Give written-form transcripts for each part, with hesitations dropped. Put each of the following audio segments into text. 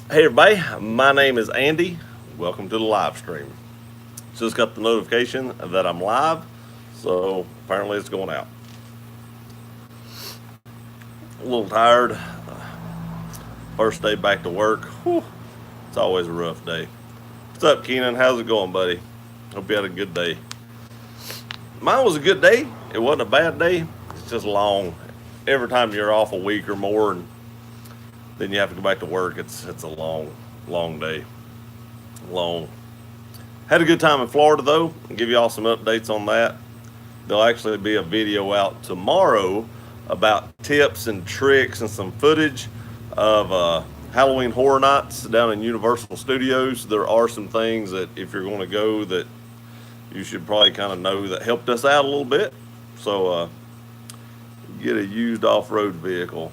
Hey everybody, my name is Andy. Welcome to the live stream. Just got the notification that I'm live, so apparently it's going out. A little tired. First day back to work. Whew, it's always a rough day. What's up, Keenan? How's it going, buddy? Hope you had a good day. Mine was a good day. It wasn't a bad day. It's just long. Every time you're off a week or more, and then you have to go back to work, it's a long day. Long. Had a good time in Florida though. I'll give you all some updates on that. There'll actually be a video out tomorrow about tips and tricks and some footage of Halloween Horror Nights down in Universal Studios. There are some things that if you're going to go that you should probably kind of know that helped us out a little bit. So get a used off-road vehicle.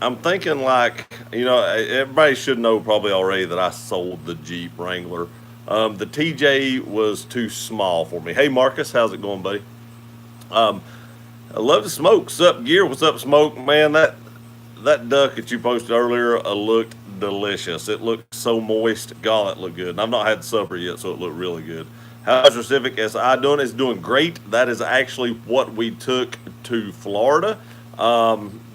I'm thinking everybody should know probably already that I sold the Jeep Wrangler. The TJ was too small for me. Hey Marcus, how's it going, buddy? Um, I love the smoke. What's up, Gear? What's up, Smoke? Man, that duck that you posted earlier looked delicious. It looked so moist. God, that looked good. And I've not had supper yet, so it looked really good. How's your Civic Si doing? It's doing great. That is actually what we took to Florida.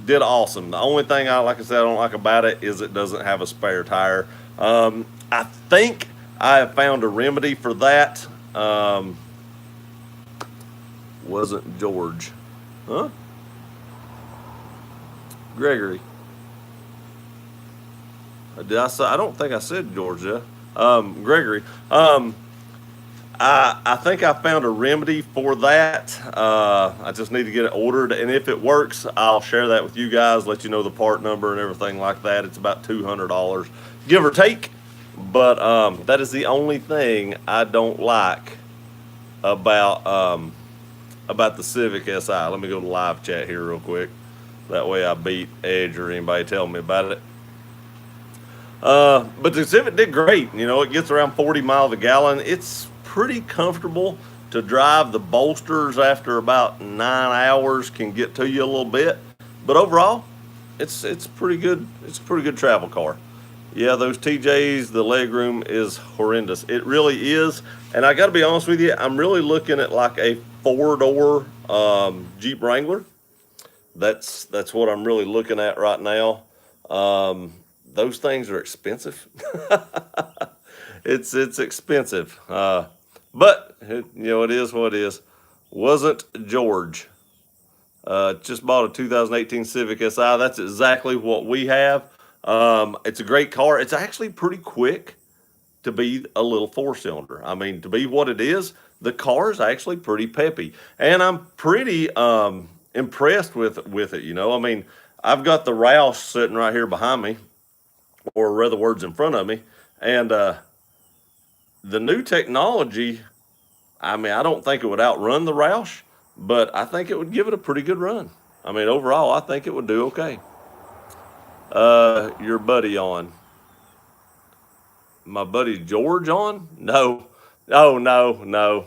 Did awesome. The only thing like I said, I don't like about it is it doesn't have a spare tire. I think I have found a remedy for that. Wasn't George? Huh? Gregory. Did I say? I don't think I said Georgia. Gregory. I think I found a remedy for that. I just need to get it ordered, and if it works, I'll share that with you guys. Let you know the part number and everything like that. It's about $200, give or take. But that is the only thing I don't like about about the Civic Si. Let me go to live chat here real quick. That way I beat Edge or anybody telling me about it. But the Civic did great. You know, it gets around 40 miles a gallon. It's pretty comfortable to drive. The bolsters after about 9 hours can get to you a little bit, but overall, it's pretty good. It's a pretty good travel car. Yeah, those TJs, the legroom is horrendous. It really is. And I got to be honest with you, I'm really looking at like a four-door Jeep Wrangler. That's what I'm really looking at right now. Those things are expensive. It's expensive, but it is what it is. Wasn't George? Just bought a 2018 Civic Si. That's exactly what we have. It's a great car. It's actually pretty quick to be a little four-cylinder. I mean, to be what it is, the car is actually pretty peppy, and I'm pretty impressed with it. I mean, I've got the Roush sitting right here behind me, or rather, words in front of me, and the new technology. I mean, I don't think it would outrun the Roush, but I think it would give it a pretty good run. I mean, overall, I think it would do okay. Your buddy on. My buddy George on? No. Oh, no, no,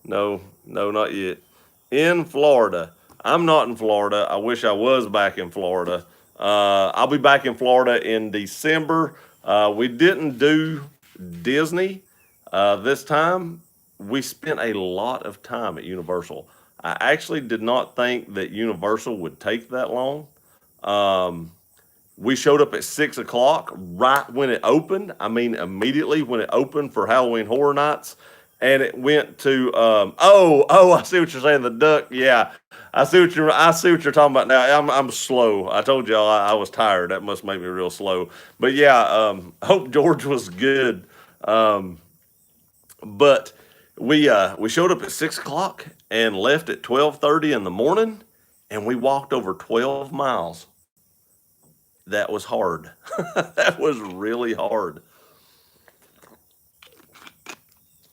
no, no, not yet. In Florida. I'm not in Florida. I wish I was back in Florida. I'll be back in Florida in December. We didn't do Disney this time. We spent a lot of time at Universal. I actually did not think that Universal would take that long. Um, we showed up at 6 o'clock right when it opened. I mean, immediately when it opened for Halloween Horror Nights, and it went to I see what you're saying. The duck, yeah, I see what you're talking about now. I'm slow. I told y'all I was tired. That must make me real slow. But yeah, hope George was good. Um, but we showed up at 6 o'clock and left at 12:30 in the morning, and we walked over 12 miles. That was hard. That was really hard.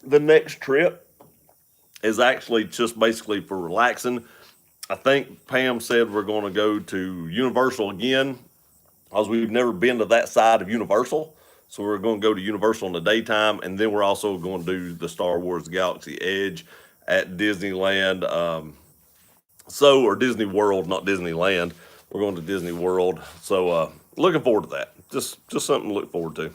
The next trip is actually just basically for relaxing. I think Pam said we're going to go to Universal again because we've never been to that side of Universal. So we're going to go to Universal in the daytime, and then we're also going to do the Star Wars Galaxy Edge at Disneyland. Or Disney World, not Disneyland. We're going to Disney World. So looking forward to that. just something to look forward to.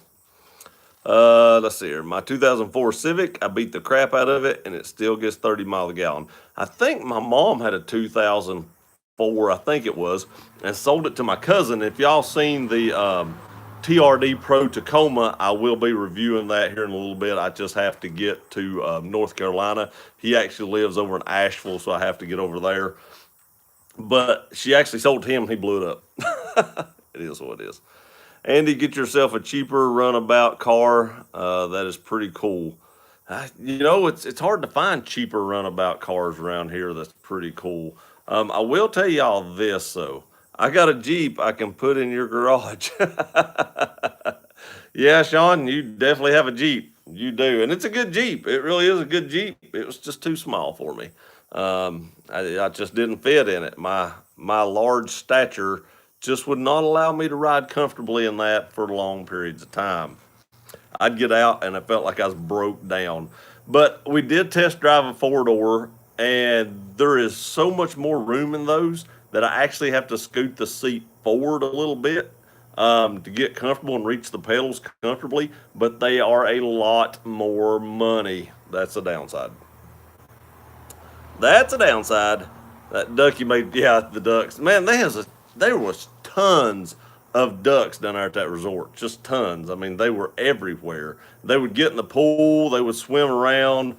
Let's see here. My 2004 Civic, I beat the crap out of it, and it still gets 30 miles a gallon. I think my mom had a 2004, I think it was, and sold it to my cousin. If y'all seen the TRD Pro Tacoma, I will be reviewing that here in a little bit. I just have to get to North Carolina. He actually lives over in Asheville, so I have to get over there. But she actually sold to him, and he blew it up. It is what it is. Andy, get yourself a cheaper runabout car. That is pretty cool. It's hard to find cheaper runabout cars around here. That's pretty cool. I will tell y'all this though. I got a Jeep I can put in your garage. Yeah, Sean, you definitely have a Jeep. You do, and it's a good Jeep. It really is a good Jeep. It was just too small for me. I just didn't fit in it. My large stature just would not allow me to ride comfortably in that for long periods of time. I'd get out and I felt like I was broke down. But we did test drive a four door, and there is so much more room in those that I actually have to scoot the seat forward a little bit to get comfortable and reach the pedals comfortably. But they are a lot more money. That's the downside. That's a downside. That duck you made, yeah, the ducks. Man, there was tons of ducks down there at that resort. Just tons. I mean, they were everywhere. They would get in the pool. They would swim around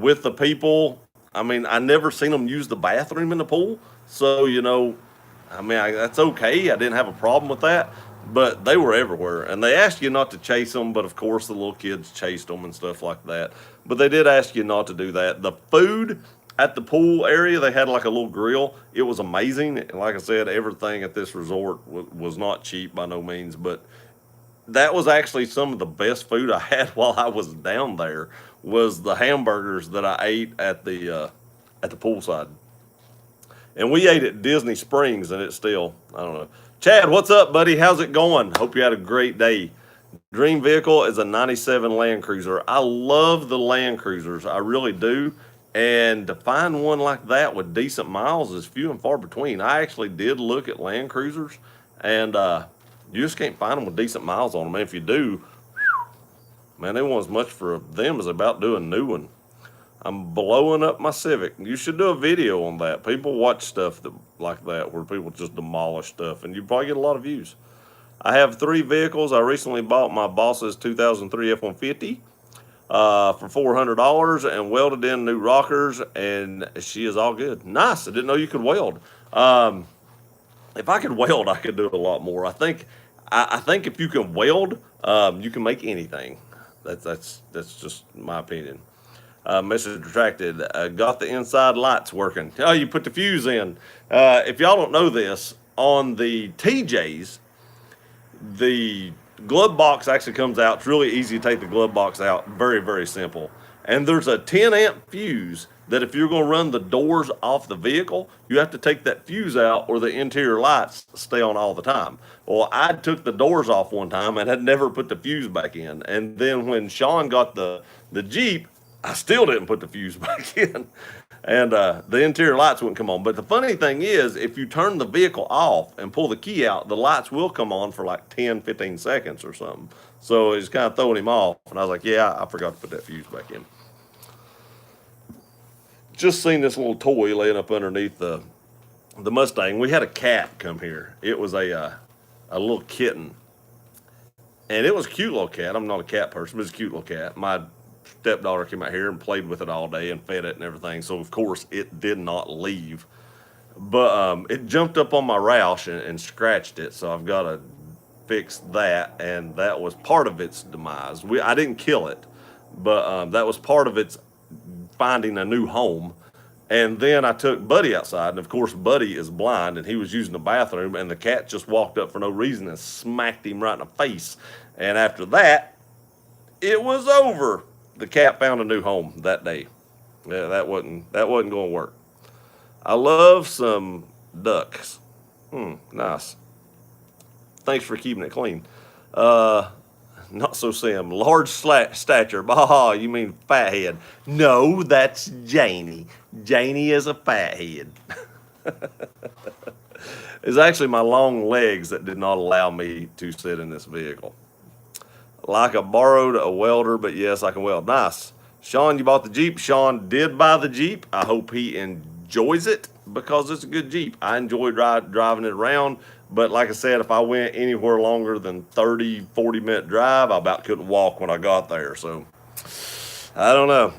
with the people. I mean, I never seen them use the bathroom in the pool. So, that's okay. I didn't have a problem with that. But they were everywhere. And they asked you not to chase them, but of course the little kids chased them and stuff like that. But they did ask you not to do that. The food at the pool area, they had like a little grill. It was amazing. Like I said, everything at this resort was not cheap by no means, but that was actually some of the best food I had while I was down there. Was the hamburgers that I ate at the poolside. And we ate at Disney Springs, and it's still, I don't know. Chad, what's up, buddy? How's it going? Hope you had a great day. Dream vehicle is a 97 Land Cruiser. I love the Land Cruisers. I really do. And to find one like that with decent miles is few and far between. I actually did look at Land Cruisers, and you just can't find them with decent miles on them. And if you do, man, they want as much for them as about doing a new one. I'm blowing up my Civic. You should do a video on that. People watch stuff like that where people just demolish stuff, and you probably get a lot of views. I have 3 vehicles. I recently bought my boss's 2003 F-150 for $400 and welded in new rockers, and she is all good. Nice. I didn't know you could weld. If I could weld, I could do a lot more. I think if you can weld, you can make anything. That's just my opinion. Message retracted. Got the inside lights working. Oh, you put the fuse in. If y'all don't know this, on the TJs, the glove box actually comes out. It's really easy to take the glove box out. Very, very simple. And there's a 10 amp fuse that if you're going to run the doors off the vehicle, you have to take that fuse out or the interior lights stay on all the time. Well, I took the doors off one time and had never put the fuse back in. And then when Sean got the Jeep, I still didn't put the fuse back in. And the interior lights wouldn't come on. But the funny thing is, if you turn the vehicle off and pull the key out, the lights will come on for like 10, 15 seconds or something. So it's kind of throwing him off. And I was like, yeah, I forgot to put that fuse back in. Just seen this little toy laying up underneath the Mustang. We had a cat come here. It was a little kitten. And it was a cute little cat. I'm not a cat person, but it's a cute little cat. My stepdaughter came out here and played with it all day and fed it and everything. So, of course, it did not leave. But it jumped up on my Roush and scratched it. So I've got to fix that. And that was part of its demise. I didn't kill it, but that was part of its finding a new home. And then I took Buddy outside, and of course Buddy is blind, and he was using the bathroom, and the cat just walked up for no reason and smacked him right in the face. And after that, it was over. The cat found a new home that day. Yeah, that wasn't going to work. I love some ducks. Nice. Thanks for keeping it clean. Not so Sam. Large stature. Bah, you mean fathead. No, that's Janie. Janie is a fathead. It's actually my long legs that did not allow me to sit in this vehicle. Like I borrowed a welder, but yes, I can weld. Nice. Sean, you bought the Jeep. Sean did buy the Jeep. I hope he enjoys it because it's a good Jeep. I enjoy driving it around. But like I said, if I went anywhere longer than 30, 40-minute drive, I about couldn't walk when I got there. So I don't know.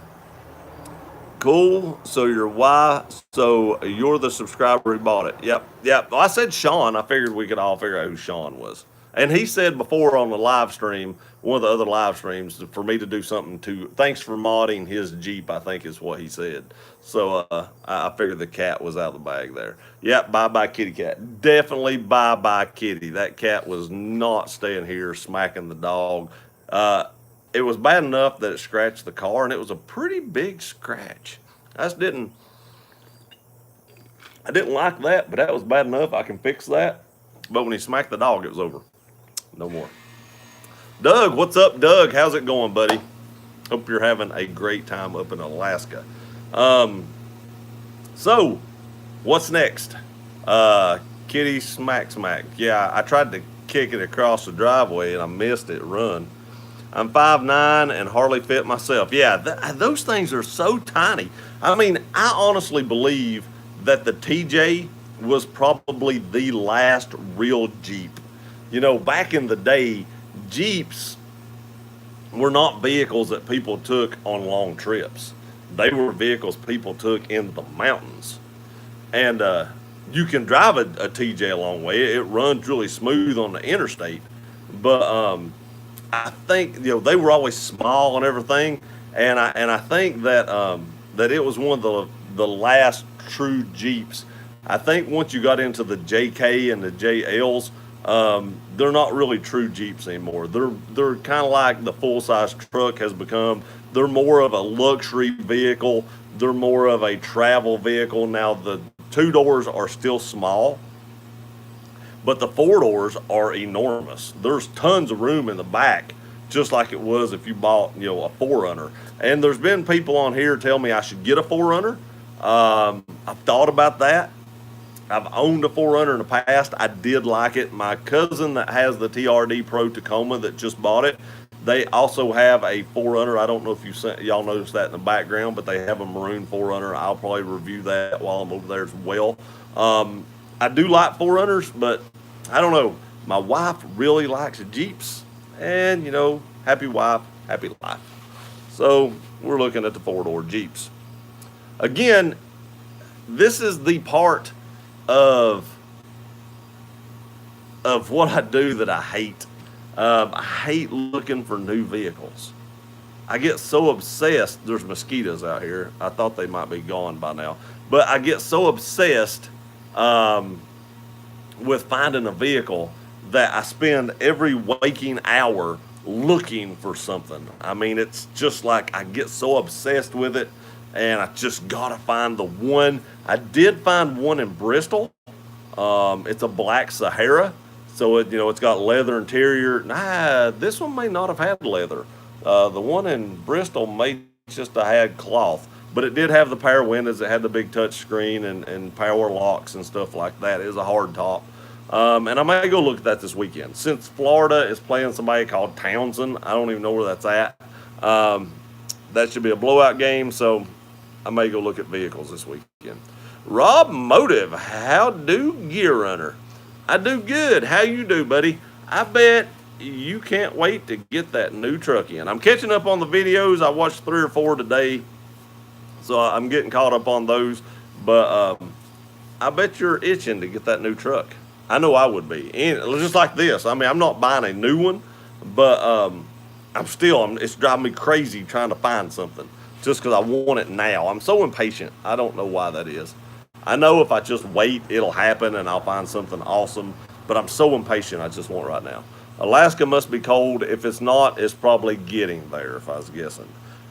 Cool. So you're why? So you're the subscriber who bought it. Yep. Yep. Well, I said Sean. I figured we could all figure out who Sean was. And he said before on the live stream, one of the other live streams, for me to do something to, thanks for modding his Jeep, I think is what he said. So I figured the cat was out of the bag there. Yep. Bye bye, kitty cat. Definitely bye bye, kitty. That cat was not staying here smacking the dog. It was bad enough that it scratched the car, and it was a pretty big scratch. I didn't like that, but that was bad enough. I can fix that. But when he smacked the dog, it was over. No more. Doug, what's up, Doug? How's it going, buddy? Hope you're having a great time up in Alaska. So, what's next? Kitty smack. Yeah, I tried to kick it across the driveway, and I missed it. Run. I'm 5'9" and hardly fit myself. Yeah, those things are so tiny. I mean, I honestly believe that the TJ was probably the last real Jeep. You know, back in the day, Jeeps were not vehicles that people took on long trips. They were vehicles people took in the mountains. And you can drive a TJ a long way. It runs really smooth on the interstate. But I think they were always small and everything, and I think that that it was one of the last true Jeeps. I think once you got into the JK and the JLs, they're not really true Jeeps anymore. They're kind of like the full size truck has become. They're more of a luxury vehicle. They're more of a travel vehicle. Now the two doors are still small, but the four doors are enormous. There's tons of room in the back, just like it was if you bought, a 4Runner. And there's been people on here tell me I should get a 4Runner. I've thought about that. I've owned a 4Runner in the past. I did like it. My cousin that has the TRD Pro Tacoma that just bought it, they also have a 4Runner. I don't know if y'all noticed that in the background, but they have a maroon 4Runner. I'll probably review that while I'm over there as well. I do like 4Runners, but I don't know. My wife really likes Jeeps, and happy wife, happy life. So we're looking at the 4-door Jeeps. Again, this is the part of what I do that I hate. I hate looking for new vehicles. I get so obsessed. There's mosquitoes out here. I thought they might be gone by now, but I get so obsessed with finding a vehicle that I spend every waking hour looking for something. I mean, it's just like I get so obsessed with it, and I just gotta find the one. I did find one in Bristol. It's a black Sahara, so it's got leather interior. Nah, this one may not have had leather. The one in Bristol may just have had cloth, but it did have the power windows. It had the big touch screen and power locks and stuff like that. It was a hard top. And I may go look at that this weekend. Since Florida is playing somebody called Townsend, I don't even know where that's at. That should be a blowout game, so I may go look at vehicles this weekend. Rob Motive, how do Gear Runner? I do good. How you do, buddy? I bet you can't wait to get that new truck in. I'm catching up on the videos. I watched 3 or 4 today, so I'm getting caught up on those. But I bet you're itching to get that new truck. I know I would be. And just like this. I mean, I'm not buying a new one, but it's driving me crazy trying to find something just because I want it now. I'm so impatient. I don't know why that is. I know if I just wait, it'll happen and I'll find something awesome, but I'm so impatient. I just want it right now. Alaska must be cold. If it's not, it's probably getting there, if I was guessing.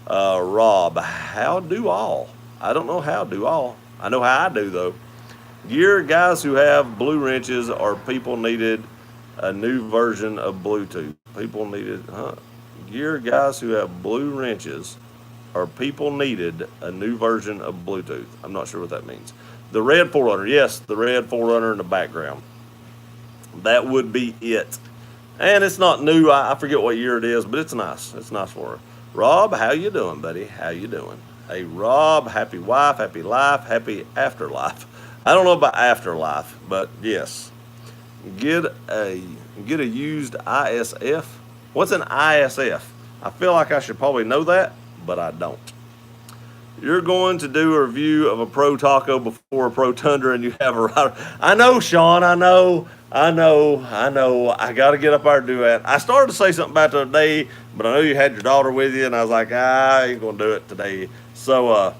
Rob, how do all? I don't know how do all. I know how I do, though. Gear guys who have blue wrenches or people needed a new version of Bluetooth. Gear guys who have blue wrenches or people needed a new version of Bluetooth. I'm not sure what that means. The red 4Runner, yes, the red 4Runner in the background. That would be it. And it's not new. I forget what year it is, but it's nice. It's nice for her. Rob, how you doing, buddy? How you doing? Hey, Rob, happy wife, happy life, happy afterlife. I don't know about afterlife, but yes. Get a used ISF. What's an ISF? I feel like I should probably know that, but I don't. You're going to do a review of a Pro Taco before a Pro Tundra, and you have a rider. I know, Sean. I know. I got to get up there and do that. I started to say something about it today, but I know you had your daughter with you, and I was like, I ain't going to do it today. So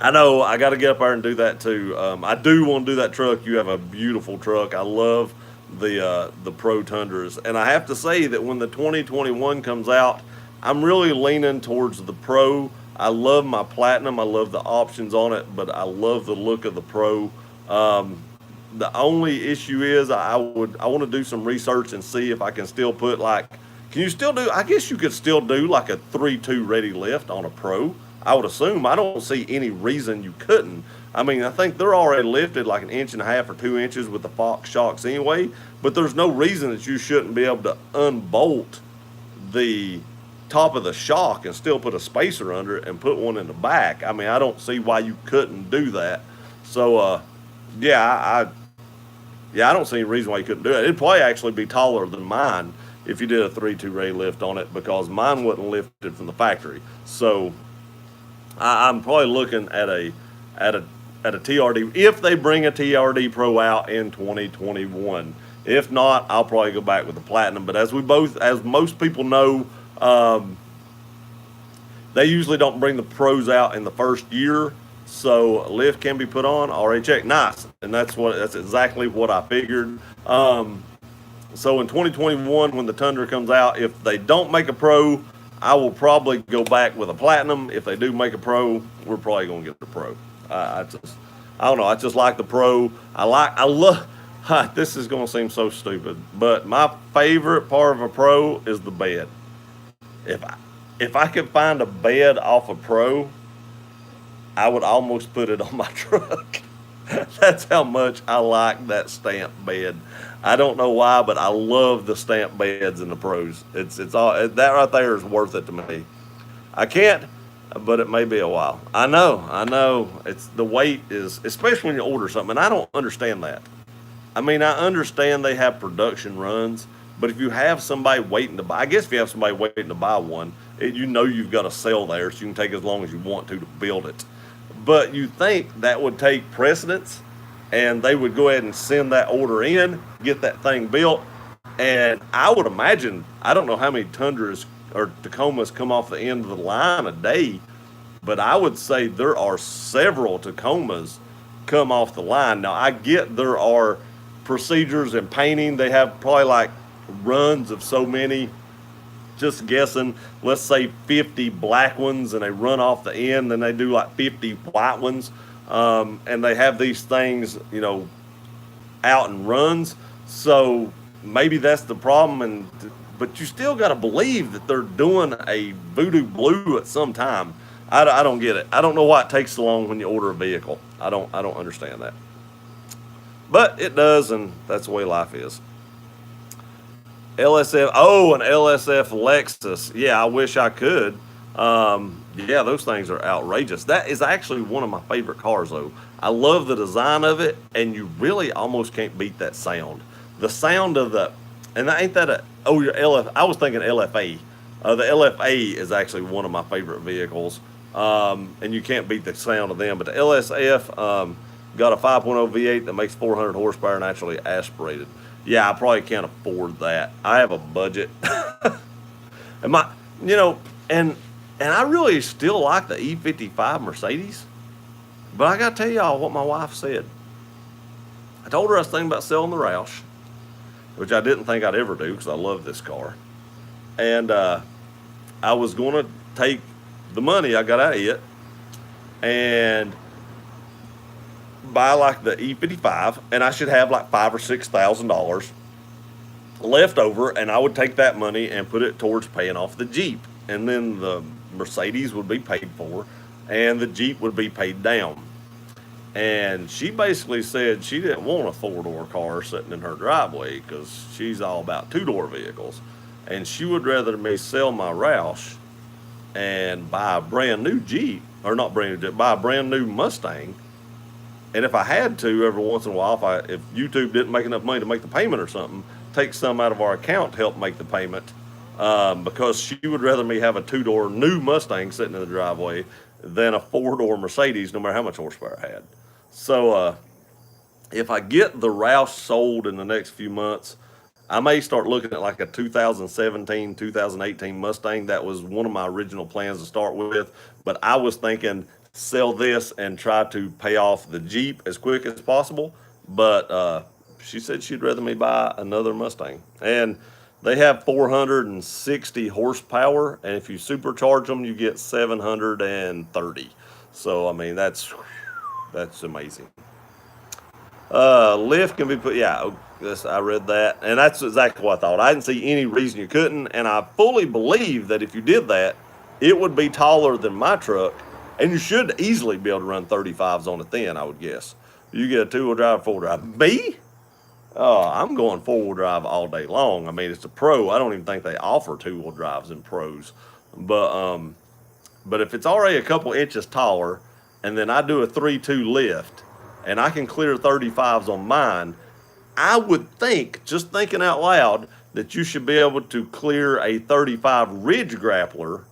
I know I got to get up there and do that too. I do want to do that truck. You have a beautiful truck. I love the Pro Tundras, and I have to say that when the 2021 comes out, I'm really leaning towards the Pro. I love my Platinum. I love the options on it, but I love the look of the Pro. The only issue is I want to do some research and see if I can still put can you still do, I guess you could still do like a 3.2 ready lift on a Pro. I would assume. I don't see any reason you couldn't. I mean, I think they're already lifted like 1.5 inches or 2 inches with the Fox shocks anyway, but there's no reason that you shouldn't be able to unbolt the top of the shock and still put a spacer under it and put one in the back. I mean, I don't see why you couldn't do that. So, I don't see any reason why you couldn't do it. It'd probably actually be taller than mine if you did a 3.2 ray lift on it because mine wasn't lifted from the factory. So I'm probably looking at a TRD if they bring a TRD Pro out in 2021. If not, I'll probably go back with the Platinum. But as most people know, they usually don't bring the Pros out in the first year, so a lift can be put on. Already checked, nice, and that's exactly what I figured. So in 2021, when the Tundra comes out, if they don't make a Pro, I will probably go back with a Platinum. If they do make a Pro, we're probably gonna get the Pro. I don't know. I just like the Pro. I love. This is gonna seem so stupid, but my favorite part of a Pro is the bed. If I could find a bed off a Pro, I would almost put it on my truck. That's how much I like that stamp bed. I don't know why, but I love the stamp beds in the Pros. It's all that right there is worth it to me. I can't, but it may be a while. I know. It's the weight is, especially when you order something, and I don't understand that. I mean, I understand they have production runs, but if you have somebody waiting to buy, I guess if you have somebody waiting to buy one, you've got a cell there, so you can take as long as you want to build it. But you think that would take precedence, and they would go ahead and send that order in, get that thing built, and I would imagine, I don't know how many Tundras or Tacomas come off the end of the line a day, but I would say there are several Tacomas come off the line. Now, I get there are procedures and painting. They have probably like runs of so many, just guessing, let's say 50 black ones, and they run off the end, then they do like 50 white ones, and they have these things, out in runs. So maybe that's the problem, but you still got to believe that they're doing a voodoo blue at some time. I don't get it. I don't know why it takes so long when you order a vehicle. I don't understand that, but it does, and that's the way life is. LSF, an LSF Lexus. Yeah, I wish I could. Yeah, those things are outrageous. That is actually one of my favorite cars, though. I love the design of it, and you really almost can't beat that sound. The sound of and ain't that your LF? I was thinking LFA. The LFA is actually one of my favorite vehicles, and you can't beat the sound of them. But the LSF got a 5.0 V8 that makes 400 horsepower and actually aspirated. Yeah, I probably can't afford that. I have a budget. and I really still like the E55 Mercedes. But I got to tell y'all what my wife said. I told her I was thinking about selling the Roush, which I didn't think I'd ever do because I love this car. And I was going to take the money I got out of it and buy like the E55, and I should have like $5,000 or $6,000 left over, and I would take that money and put it towards paying off the Jeep, and then the Mercedes would be paid for, and the Jeep would be paid down. And she basically said she didn't want a four-door car sitting in her driveway because she's all about two-door vehicles. And she would rather me sell my Roush and buy a brand new Jeep, or not brand new Jeep, buy a brand new Mustang. And if I had to, every once in a while, if YouTube didn't make enough money to make the payment or something, take some out of our account to help make the payment, because she would rather me have a two-door new Mustang sitting in the driveway than a four-door Mercedes, no matter how much horsepower I had. So if I get the Roush sold in the next few months, I may start looking at like a 2017, 2018 Mustang. That was one of my original plans to start with, but I was thinking sell this and try to pay off the Jeep as quick as possible. But she said she'd rather me buy another Mustang. And they have 460 horsepower, and if you supercharge them, you get 730. So I mean, that's amazing. Lift can be put. Yeah, I read that, and that's exactly what I thought. I didn't see any reason you couldn't, and I fully believe that if you did that, it would be taller than my truck, and you should easily be able to run 35s on it. Then I would guess you get a two-wheel drive, four-wheel drive. Me? Oh, I'm going four-wheel drive all day long. I mean, it's a Pro. I don't even think they offer two-wheel drives in Pros, but if it's already a couple inches taller, and then I do a 3.2 lift, and I can clear 35s on mine, I would think, just thinking out loud, that you should be able to clear a 35 Ridge Grappler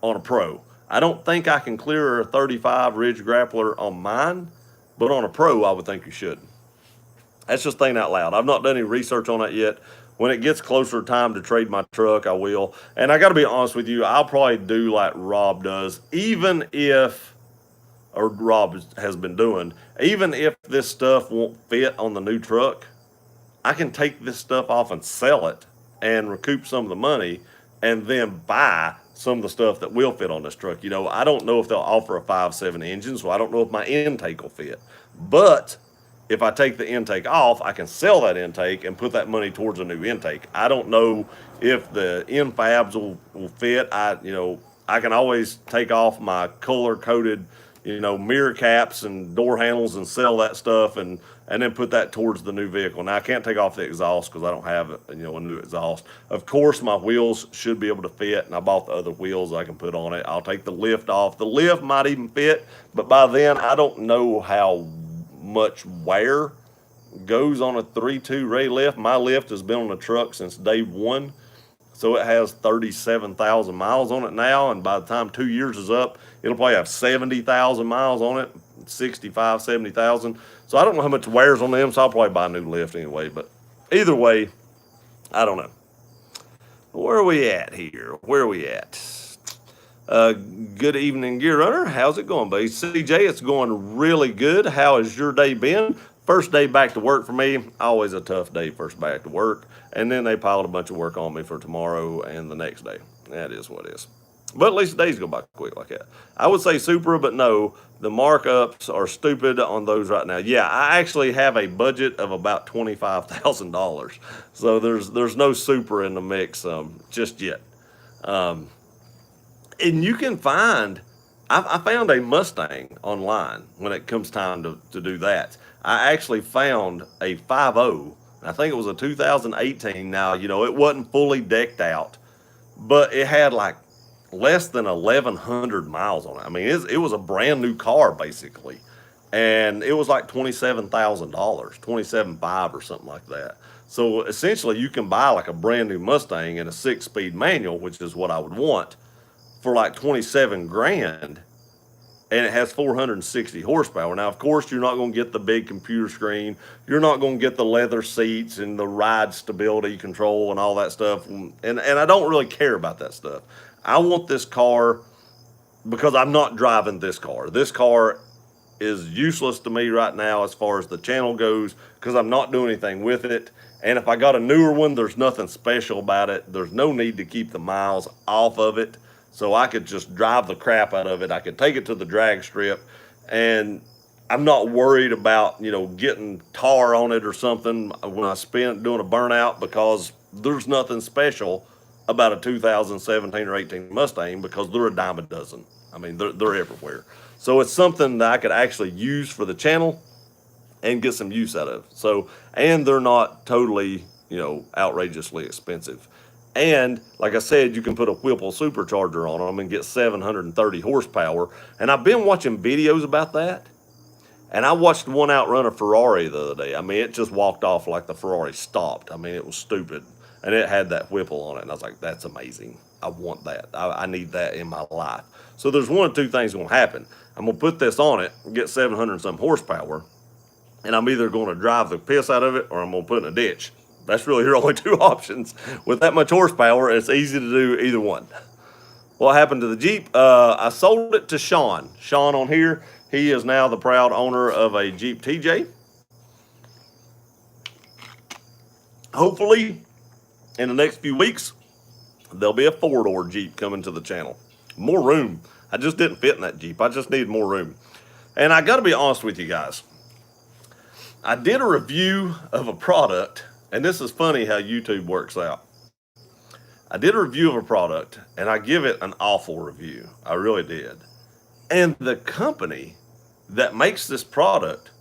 on a Pro. I don't think I can clear a 35 Ridge Grappler on mine, but on a Pro, I would think you should. That's just thinking out loud. I've not done any research on that yet. When it gets closer time to trade my truck, I will. And I got to be honest with you, I'll probably do like Rob does, even if, or Rob has been doing, even if this stuff won't fit on the new truck, I can take this stuff off and sell it and recoup some of the money and then buy some of the stuff that will fit on this truck. You know, I don't know if they'll offer a 5.7 engine, so I don't know if my intake will fit. But if I take the intake off, I can sell that intake and put that money towards a new intake. I don't know if the infabs will fit. I can always take off my color coded, mirror caps and door handles and sell that stuff and then put that towards the new vehicle. Now I can't take off the exhaust because I don't have a new exhaust. Of course, my wheels should be able to fit, and I bought the other wheels I can put on it. I'll take the lift off. The lift might even fit, but by then I don't know how much wear goes on a 3.2 Ray lift. My lift has been on the truck since day one, so it has 37,000 miles on it now, and by the time 2 years is up, it'll probably have 70,000 miles on it, 65, 70,000. So I don't know how much wears on them, so I'll probably buy a new lift anyway. But either way, I don't know. Where are we at here? Where are we at? Good evening, Gear Runner. How's it going, buddy? CJ, it's going really good. How has your day been? First day back to work for me. Always a tough day first back to work. And then they piled a bunch of work on me for tomorrow and the next day. That is what it is. But at least the days go by quick like that. I would say Supra, but no, the markups are stupid on those right now. Yeah, I actually have a budget of about $25,000. So there's no Supra in the mix just yet. And you can find, I found a Mustang online when it comes time to do that. I actually found a 5.0. I think it was a 2018. Now, it wasn't fully decked out, but it had like less than 1,100 miles on it. I mean, it was a brand new car basically, and it was like $27,000, $27,500 or something like that. So essentially, you can buy like a brand new Mustang in a 6-speed manual, which is what I would want, for like 27 grand, and it has 460 horsepower. Now, of course, you're not going to get the big computer screen. You're not going to get the leather seats and the ride stability control and all that stuff. And I don't really care about that stuff. I want this car because I'm not driving this car. This car is useless to me right now as far as the channel goes because I'm not doing anything with it. And if I got a newer one, there's nothing special about it. There's no need to keep the miles off of it. So I could just drive the crap out of it. I could take it to the drag strip, and I'm not worried about, getting tar on it or something when I spend doing a burnout, because there's nothing special about a 2017 or 18 Mustang because they're a dime a dozen. I mean, they're everywhere. So it's something that I could actually use for the channel and get some use out of. So, and they're not totally, outrageously expensive. And like I said, you can put a Whipple supercharger on them and get 730 horsepower. And I've been watching videos about that. And I watched one outrun a Ferrari the other day. I mean, it just walked off like the Ferrari stopped. I mean, it was stupid. And it had that Whipple on it. And I was like, that's amazing. I want that. I need that in my life. So there's one of two things going to happen. I'm going to put this on it and get 700 and some horsepower. And I'm either going to drive the piss out of it or I'm going to put it in a ditch. That's really your only two options. With that much horsepower, it's easy to do either one. What happened to the Jeep? I sold it to Sean. Sean on here, he is now the proud owner of a Jeep TJ. Hopefully, in the next few weeks, there'll be a four-door Jeep coming to the channel. More room. I just didn't fit in that Jeep. I just needed more room. And I got to be honest with you guys. I did a review of a product, and this is funny how YouTube works out. I did a review of a product, and I give it an awful review. I really did. And the company that makes this product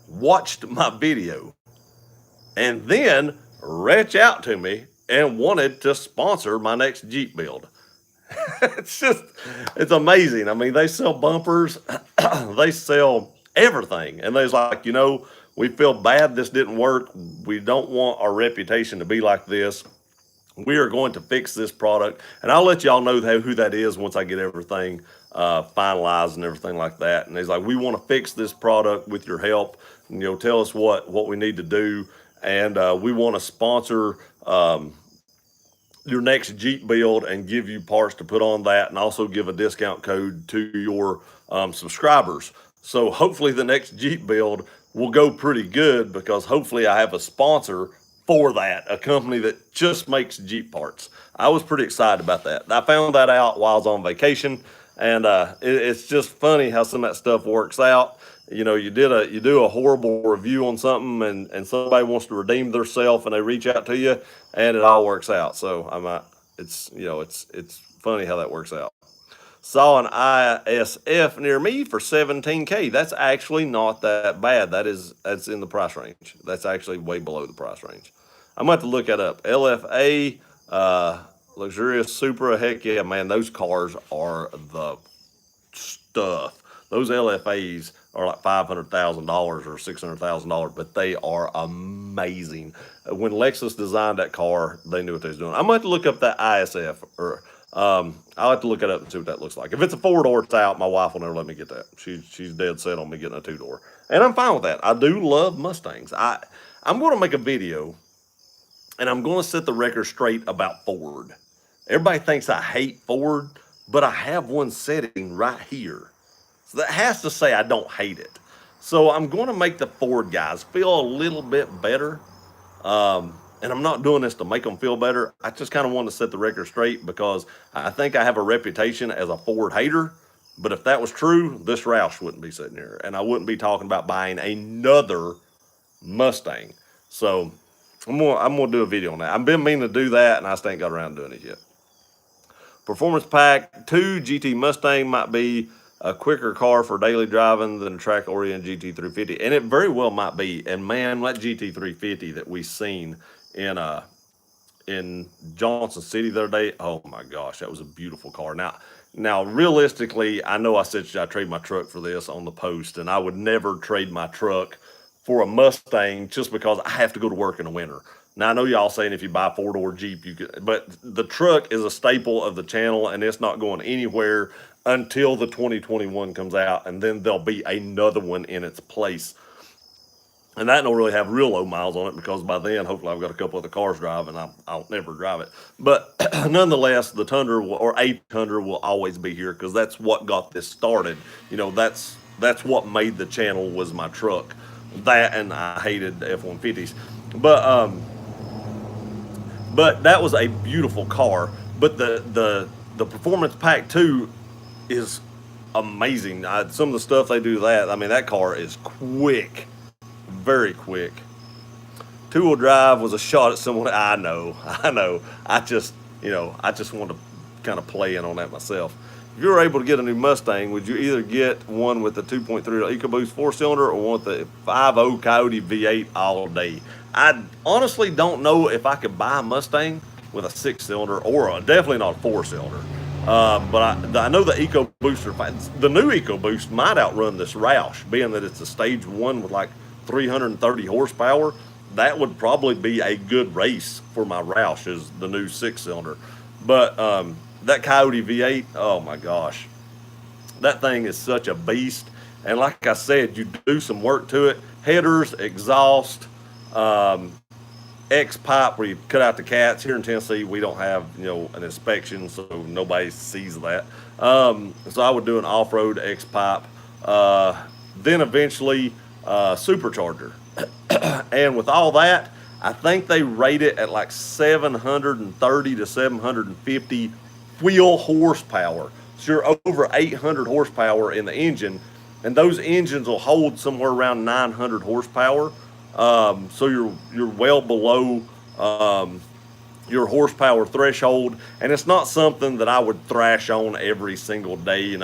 watched my video and then reached out to me and wanted to sponsor my next Jeep build. It's amazing. I mean, they sell bumpers, they sell everything. And they're like, we feel bad this didn't work. We don't want our reputation to be like this. We are going to fix this product. And I'll let y'all know who that is once I get everything finalized and everything like that. And he's like, we want to fix this product with your help. And, tell us what we need to do. And we want to sponsor your next Jeep build and give you parts to put on that and also give a discount code to your subscribers. So hopefully the next Jeep build will go pretty good because hopefully I have a sponsor for that, a company that just makes Jeep parts. I was pretty excited about that. I found that out while I was on vacation, and it's just funny how some of that stuff works out. You do a horrible review on something, and somebody wants to redeem themselves, and they reach out to you, and it all works out. So it's funny how that works out. Saw an ISF near me for 17K. That's actually not that bad. That's in the price range. That's actually way below the price range. I'm going to have to look that up. LFA, luxurious Supra. Heck yeah, man. Those cars are the stuff. Those LFAs are like $500,000 or $600,000, but they are amazing. When Lexus designed that car, they knew what they was doing. I'm going to have to look up that ISF, or I'll have to look it up and see what that looks like. If it's a four-door, it's out. My wife will never let me get that. She's dead set on me getting a two-door, and I'm fine with that. I do love Mustangs. I'm going to make a video, and I'm going to set the record straight about Ford. Everybody thinks I hate Ford, but I have one setting right here. So that has to say I don't hate it. So I'm going to make the Ford guys feel a little bit better. And I'm not doing this to make them feel better. I just kind of want to set the record straight because I think I have a reputation as a Ford hater. But if that was true, this Roush wouldn't be sitting here. And I wouldn't be talking about buying another Mustang. So I'm gonna do a video on that. I've been meaning to do that, and I just ain't got around to doing it yet. Performance Pack 2 GT Mustang might be a quicker car for daily driving than a track-oriented GT350. And it very well might be. And man, that GT350 that we seen in Johnson City the other day, oh my gosh, that was a beautiful car. Now realistically, I know I said should I trade my truck for this on the post, and I would never trade my truck for a Mustang just because I have to go to work in the winter. Now I know y'all saying if you buy a four-door Jeep you could, but the truck is a staple of the channel and it's not going anywhere until the 2021 comes out, and then there'll be another one in its place. And that don't really have real low miles on it because by then, hopefully I've got a couple other cars driving. I'll never drive it. But nonetheless, the Tundra or a Tundra will always be here because that's what got this started. That's what made the channel was my truck. That, and I hated the F-150s. But that was a beautiful car. But the Performance Pack 2 is amazing. Some of the stuff they do that car is quick. Very quick. Two-wheel drive was a shot at someone. I know. I just want to kind of play in on that myself. if you were able to get a new Mustang, would you either get one with the 2.3 EcoBoost 4-cylinder or one with the 5.0 Coyote V8 all day? I honestly don't know if I could buy a Mustang with a 6-cylinder or definitely not a 4-cylinder. But I know the EcoBooster, the new EcoBoost might outrun this Roush, being that it's a stage 1 with like 330 horsepower. That would probably be a good race for my Roush, is the new 6-cylinder. But that Coyote V8, oh my gosh, that thing is such a beast. And like I said, you do some work to it: headers, exhaust, X pipe where you cut out the cats. Here in Tennessee, we don't have an inspection, so nobody sees that. So I would do an off-road X pipe, then eventually supercharger. And with all that, I think they rate it at like 730 to 750 wheel horsepower. So you're over 800 horsepower in the engine, and those engines will hold somewhere around 900 horsepower. So you're well below your horsepower threshold, and it's not something that I would thrash on every single day.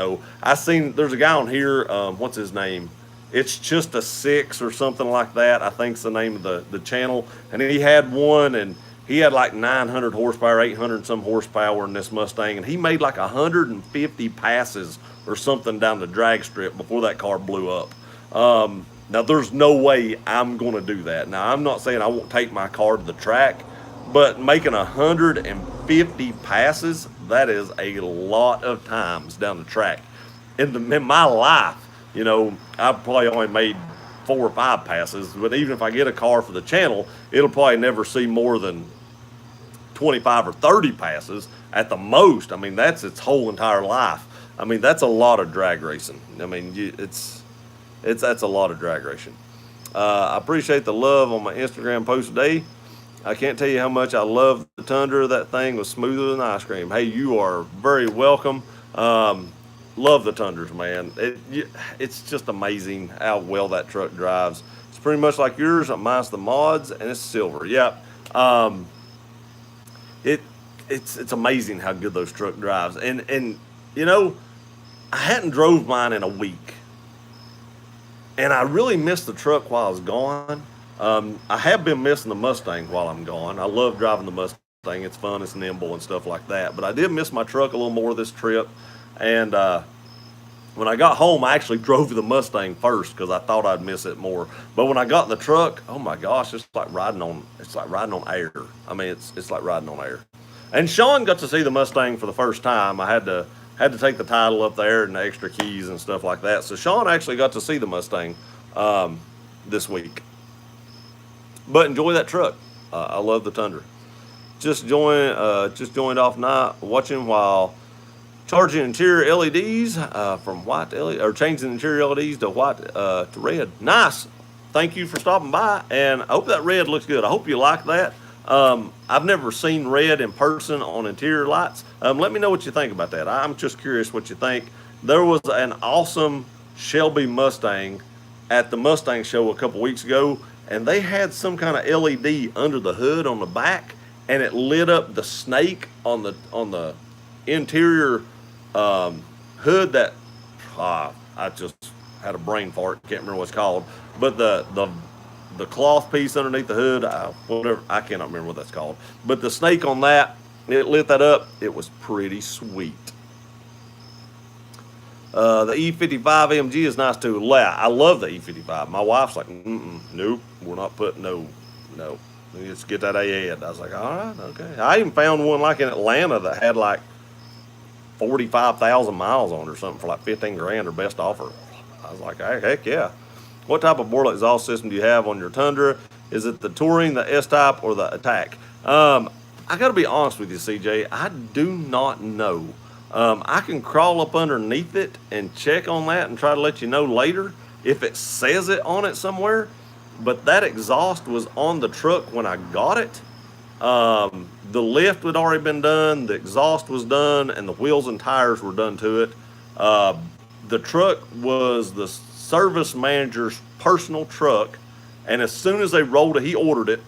I seen there's a guy on here. What's his name? It's Just a Six or something like that, I think's the name of the channel. And he had one, and he had like 900 horsepower, 800 some horsepower in this Mustang, and he made like 150 passes or something down the drag strip before that car blew up. Now, there's no way I'm going to do that. Now, I'm not saying I won't take my car to the track, but making 150 passes, that is a lot of times down the track. In my life, I've probably only made 4 or 5 passes, but even if I get a car for the channel, it'll probably never see more than 25 or 30 passes at the most. I mean, that's its whole entire life. I mean, that's a lot of drag racing. I mean, that's a lot of drag racing. I appreciate the love on my Instagram post today. I can't tell you how much I love the Tundra. That thing was smoother than ice cream. Hey, you are very welcome. Love the Tundras, man. It's just amazing how well that truck drives. It's pretty much like yours, minus the mods, and it's silver. Yep. It's amazing how good those truck drives. And I hadn't drove mine in a week, and I really missed the truck while I was gone. I have been missing the Mustang while I'm gone. I love driving the Mustang. It's fun, it's nimble and stuff like that. But I did miss my truck a little more this trip. And when I got home, I actually drove the Mustang first because I thought I'd miss it more. But when I got in the truck, oh my gosh, it's like riding on air. I mean, it's like riding on air. And Sean got to see the Mustang for the first time. I had to take the title up there and the extra keys and stuff like that. So Sean actually got to see the Mustang this week. But enjoy that truck. I love the Tundra. Just joined off night watching while charging interior LEDs from white to LED, or changing interior LEDs to white to red. Nice. Thank you for stopping by, and I hope that red looks good. I hope you like that. I've never seen red in person on interior lights. Let me know what you think about that. I'm just curious what you think. There was an awesome Shelby Mustang at the Mustang show a couple weeks ago, and they had some kind of LED under the hood on the back, and it lit up the snake on the interior hood that I just had a brain fart. Can't remember what it's called, but the cloth piece underneath the hood, whatever, I cannot remember what that's called. But the snake on that, it lit that up. It was pretty sweet. The E55 MG is nice too. I love the E55. My wife's like, nope, we're not putting no. Let's get that ahead. I was like, all right, okay. I even found one like in Atlanta that had like 45,000 miles on it or something for like 15 grand or best offer. I was like, hey, heck yeah. What type of Borla exhaust system do you have on your Tundra? Is it the Touring, the S-Type, or the Attack? I got to be honest with you, CJ. I do not know. I can crawl up underneath it and check on that and try to let you know later if it says it on it somewhere. But that exhaust was on the truck when I got it. The lift had already been done, the exhaust was done, and the wheels and tires were done to it. The truck was the service manager's personal truck, and as soon as they rolled it, he ordered it,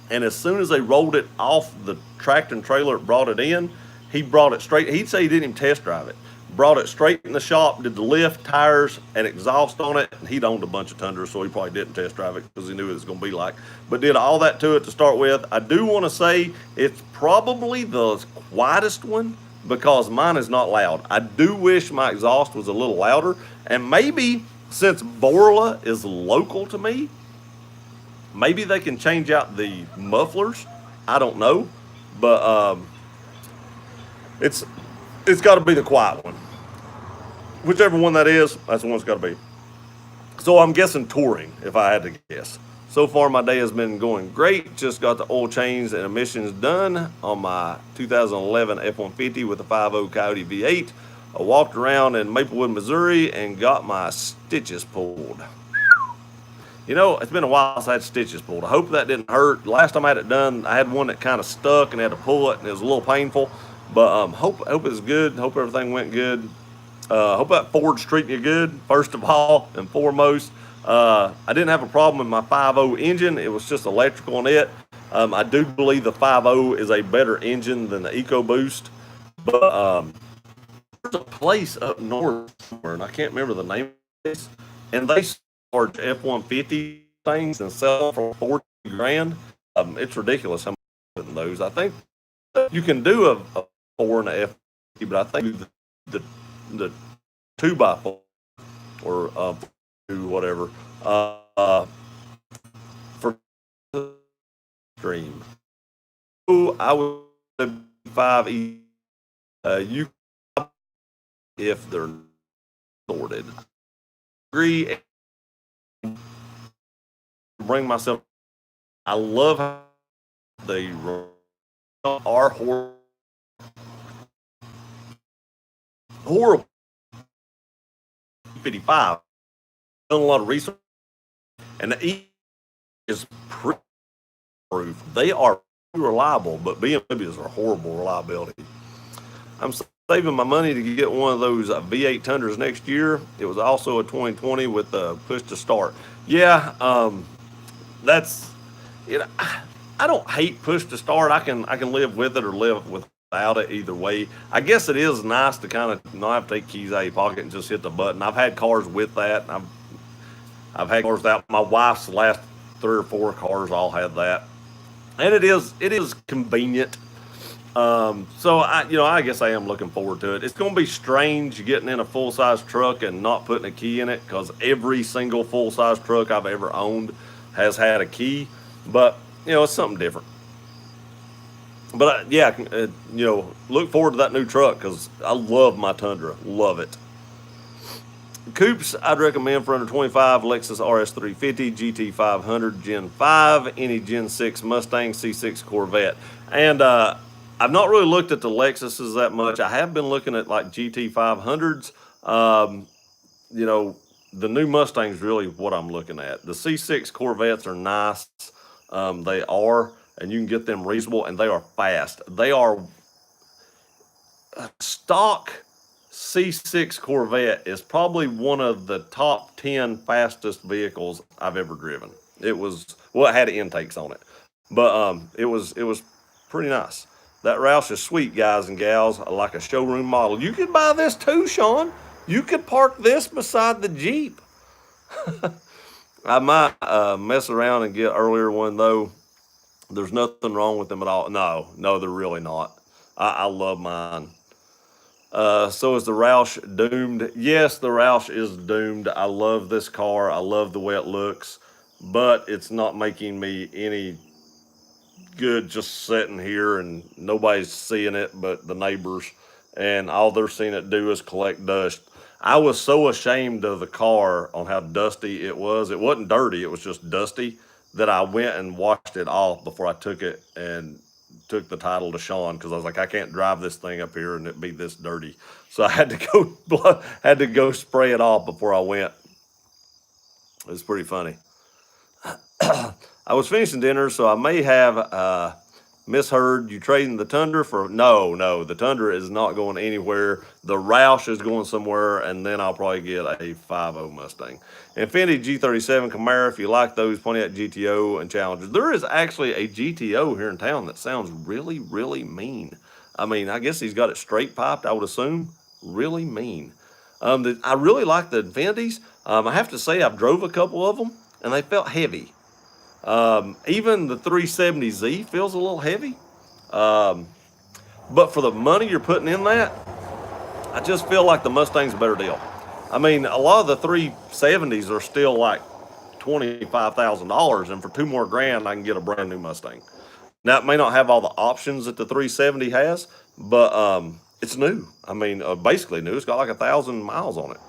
and as soon as they rolled it off the tractor and trailer that brought it in, he brought it straight. He'd say he didn't even test drive it, Brought it straight in the shop, did the lift, tires, and exhaust on it. And he'd owned a bunch of Tundras, so he probably didn't test drive it because he knew it was going to be like. But did all that to it to start with. I do want to say it's probably the quietest one because mine is not loud. I do wish my exhaust was a little louder. And maybe since Borla is local to me, maybe they can change out the mufflers. I don't know. But it's it's got to be the quiet one. Whichever one that is, that's the one it's got to be. So I'm guessing touring, if I had to guess. So far, my day has been going great. Just got the oil change and emissions done on my 2011 F-150 with a 5.0 Coyote V8. I walked around in Maplewood, Missouri, and got my stitches pulled. You know, it's been a while since I had stitches pulled. I hope that didn't hurt. Last time I had it done, I had one that kind of stuck and I had to pull it, and it was a little painful. But hope it's good. Hope everything went good. Hope that Ford's treating you good, first of all and foremost. I didn't have a problem with my 5.0 engine. It was just electrical on it. I do believe the 5.0 is a better engine than the EcoBoost. But there's a place up north somewhere, and I can't remember the name of this, and they charge F-150 things and sell them for 40 grand. It's ridiculous how much in those. I think you can do a 4 and a F-150, but I think the 2x4 or whatever for stream. So I would 5E. You if they're sorted. Agree. Bring myself. I love how they are horrible. 55. Done a lot of research, and the E is proof. They are reliable, but BMWs are horrible reliability. I'm saving my money to get one of those V8 Tundras next year. It was also a 2020 with a push to start. Yeah, that's you know, I don't hate push to start. I can live with it or live without it either way. I guess it is nice to kind of not have to take keys out of your pocket and just hit the button. I've had cars with that. I've had cars without. My wife's last 3 or 4 cars all had that, and it is convenient. So I guess I am looking forward to it. It's going to be strange getting in a full size truck and not putting a key in it because every single full size truck I've ever owned has had a key, but it's something different. But look forward to that new truck because I love my Tundra, love it. Coupes, I'd recommend for under 25, Lexus RS350, GT500, Gen 5, any Gen 6 Mustang, C6 Corvette. And I've not really looked at the Lexuses that much. I have been looking at like GT500s. The new Mustang's really what I'm looking at. The C6 Corvettes are nice. They are, and you can get them reasonable, and they are fast. They are stock C6 Corvette is probably one of the top 10 fastest vehicles I've ever driven. It had intakes on it, but it was pretty nice. That Roush is sweet, guys and gals, like a showroom model. You could buy this too, Sean. You could park this beside the Jeep. I might mess around and get earlier one though. There's nothing wrong with them at all. No, they're really not. I love mine. So is the Roush doomed? Yes, the Roush is doomed. I love this car. I love the way it looks, but it's not making me any good just sitting here and nobody's seeing it but the neighbors, and all they're seeing it do is collect dust. I was so ashamed of the car on how dusty it was. It wasn't dirty, it was just dusty, that I went and washed it off before I took it and took the title to Sean because I was like, I can't drive this thing up here and it be this dirty. So I had to go spray it off before I went. It was pretty funny. I was finishing dinner, so I may have misheard you trading the Tundra for. No, the Tundra is not going anywhere. The Roush is going somewhere, and then I'll probably get a 5.0 Mustang. Infiniti G37 Camaro, if you like those, Pontiac GTO and Challengers. There is actually a GTO here in town that sounds really, really mean. I mean, I guess he's got it straight piped, I would assume. really mean. I really like the Infinities. I have to say I've drove a couple of them and they felt heavy. Even the 370Z feels a little heavy. Um, but for the money you're putting in that, I just feel like the Mustang's a better deal. I mean, a lot of the 370s are still like $25,000, and for two more grand, I can get a brand new Mustang. Now, it may not have all the options that the 370 has, but it's new. I mean, basically new. It's got like 1,000 miles on it.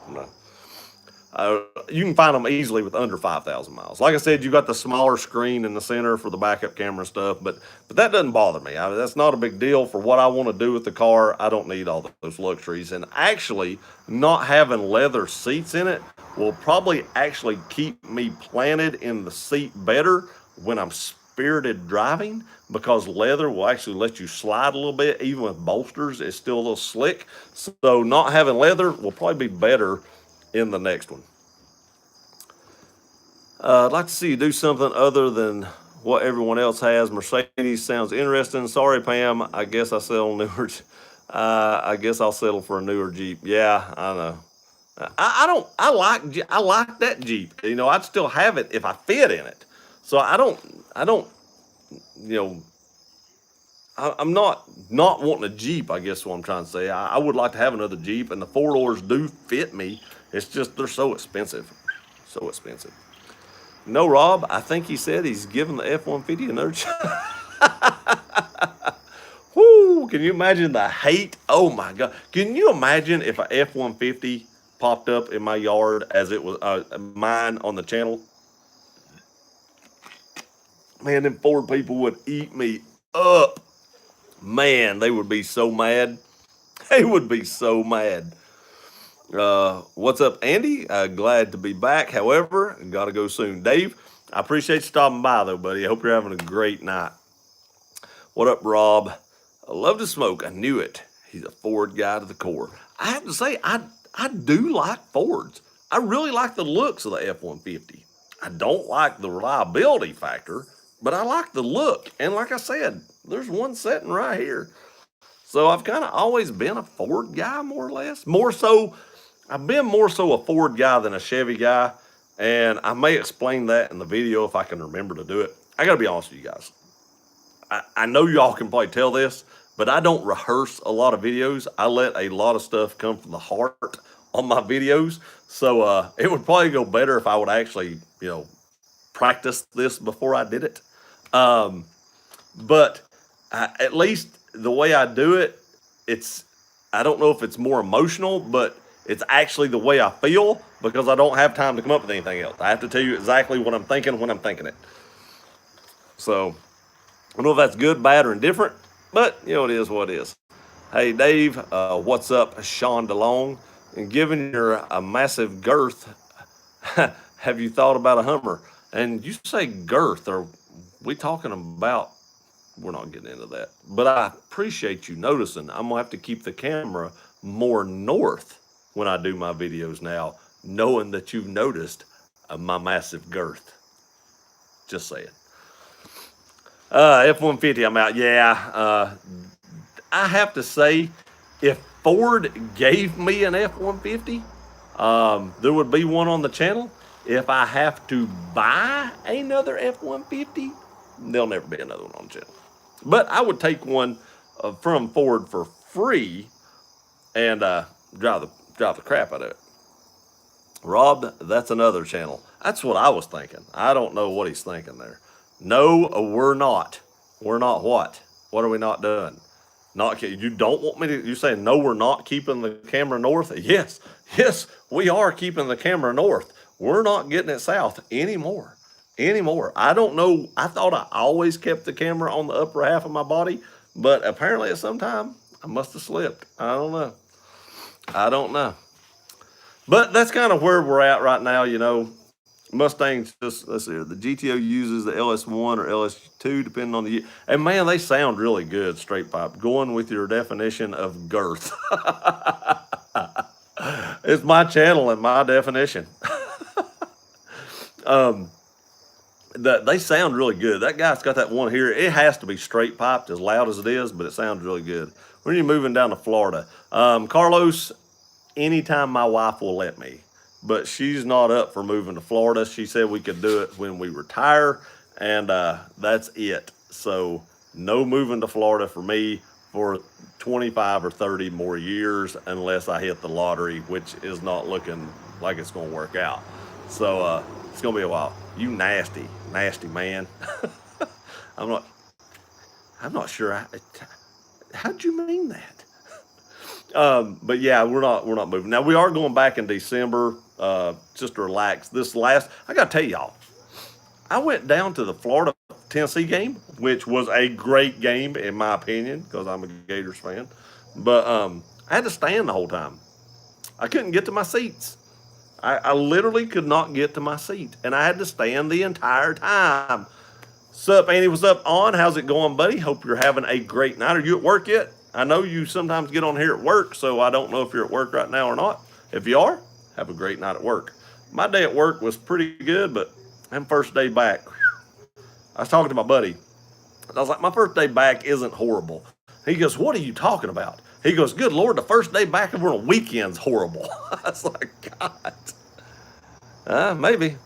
You can find them easily with under 5,000 miles. Like I said, you got the smaller screen in the center for the backup camera and stuff, but that doesn't bother me. That's not a big deal for what I want to do with the car. I don't need all those luxuries. And actually, not having leather seats in it will probably actually keep me planted in the seat better when I'm spirited driving, because leather will actually let you slide a little bit. Even with bolsters, it's still a little slick. So not having leather will probably be better in the next one. I'd like to see you do something other than what everyone else has. Mercedes sounds interesting. Sorry, Pam. I guess I sell newer. I guess I'll settle for a newer Jeep. Yeah, I know. I don't. I like that Jeep. You know, I'd still have it if I fit in it. So I don't. You know, I'm not wanting a Jeep. I guess what I'm trying to say. I would like to have another Jeep, and the four doors do fit me. It's just they're so expensive. So expensive. No, Rob, I think he said he's giving the F-150 another Whoo, can you imagine the hate? Oh my God. Can you imagine if a F-150 popped up in my yard as it was mine on the channel? Man, them Ford people would eat me up. Man, they would be so mad. They would be so mad. What's up, Andy? Glad to be back. However, gotta go soon. Dave, I appreciate you stopping by, though, buddy. I hope you're having a great night. What up, Rob? I love to smoke. I knew it. He's a Ford guy to the core. I have to say, I do like Fords. I really like the looks of the F-150. I don't like the reliability factor, but I like the look. And like I said, there's one sitting right here. So I've kind of always been a Ford guy, more or less. I've been more so a Ford guy than a Chevy guy, and I may explain that in the video if I can remember to do it. I gotta be honest with you guys. I know y'all can probably tell this, but I don't rehearse a lot of videos. I let a lot of stuff come from the heart on my videos. So it would probably go better if I would actually, practice this before I did it. But at least the way I do it, I don't know if it's more emotional, but it's actually the way I feel, because I don't have time to come up with anything else. I have to tell you exactly what I'm thinking when I'm thinking it. So I don't know if that's good, bad, or indifferent, but it is what it is. Hey, Dave, what's up, Sean DeLong? And given your massive girth, have you thought about a Hummer? And you say girth, are we talking about? We're not getting into that. But I appreciate you noticing. I'm going to have to keep the camera more north when I do my videos now, knowing that you've noticed my massive girth. Just saying. F-150, I'm out. Yeah. I have to say, if Ford gave me an F-150, there would be one on the channel. If I have to buy another F-150, there'll never be another one on the channel. But I would take one from Ford for free and drive the crap out of it. Rob, that's another channel. That's what I was thinking. I don't know what he's thinking there. No, we're not. We're not what? What are we not doing? You don't want me to, you're saying no, we're not keeping the camera north? Yes, we are keeping the camera north. We're not getting it south anymore. I don't know. I thought I always kept the camera on the upper half of my body, but apparently at some time I must have slipped. I don't know. But that's kind of where we're at right now, Mustangs, let's see here. The GTO uses the LS1 or LS2, depending on the year. And man, they sound really good, straight pipe. Going with your definition of girth. It's my channel and my definition. They sound really good. That guy's got that one here. It has to be straight piped, as loud as it is, but it sounds really good. When are you moving down to Florida? Carlos, anytime my wife will let me. But she's not up for moving to Florida. She said we could do it when we retire, and that's it. So no moving to Florida for me for 25 or 30 more years unless I hit the lottery, which is not looking like it's going to work out. So it's going to be a while. You nasty, nasty man. I'm not. I'm not sure. How'd you mean that? But yeah, we're not moving. Now we are going back in December, just to relax. I gotta tell y'all, I went down to the Florida Tennessee game, which was a great game in my opinion, because I'm a Gators fan. But I had to stand the whole time. I couldn't get to my seats. I literally could not get to my seat, and I had to stand the entire time. Sup, Andy? What's up, On? How's it going, buddy? Hope you're having a great night. Are you at work yet? I know you sometimes get on here at work, so I don't know if you're at work right now or not. If you are, have a great night at work. My day at work was pretty good, but I'm first day back. I was talking to my buddy. I was like, my first day back isn't horrible. He goes, what are you talking about? He goes, good Lord, the first day back and we're on weekend's horrible. I was like, God. Maybe.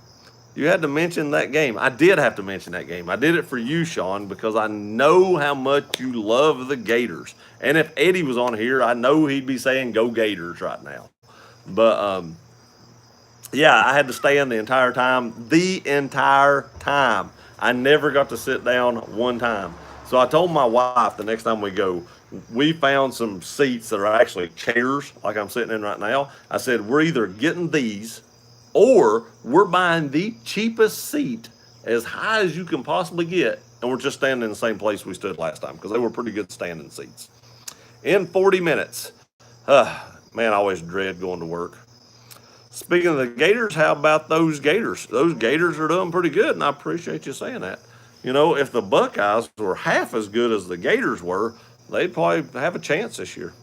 You had to mention that game. I did have to mention that game. I did it for you, Sean, because I know how much you love the Gators. And if Eddie was on here, I know he'd be saying go Gators right now. But yeah, I had to stand the entire time. The entire time. I never got to sit down one time. So I told my wife the next time we go, we found some seats that are actually chairs, like I'm sitting in right now. I said, we're either getting these or we're buying the cheapest seat as high as you can possibly get, and we're just standing in the same place we stood last time, because they were pretty good standing seats. In 40 minutes. Man, I always dread going to work. Speaking of the Gators, how about those Gators? Those Gators are doing pretty good, and I appreciate you saying that. You know, if the Buckeyes were half as good as the Gators were, they'd probably have a chance this year.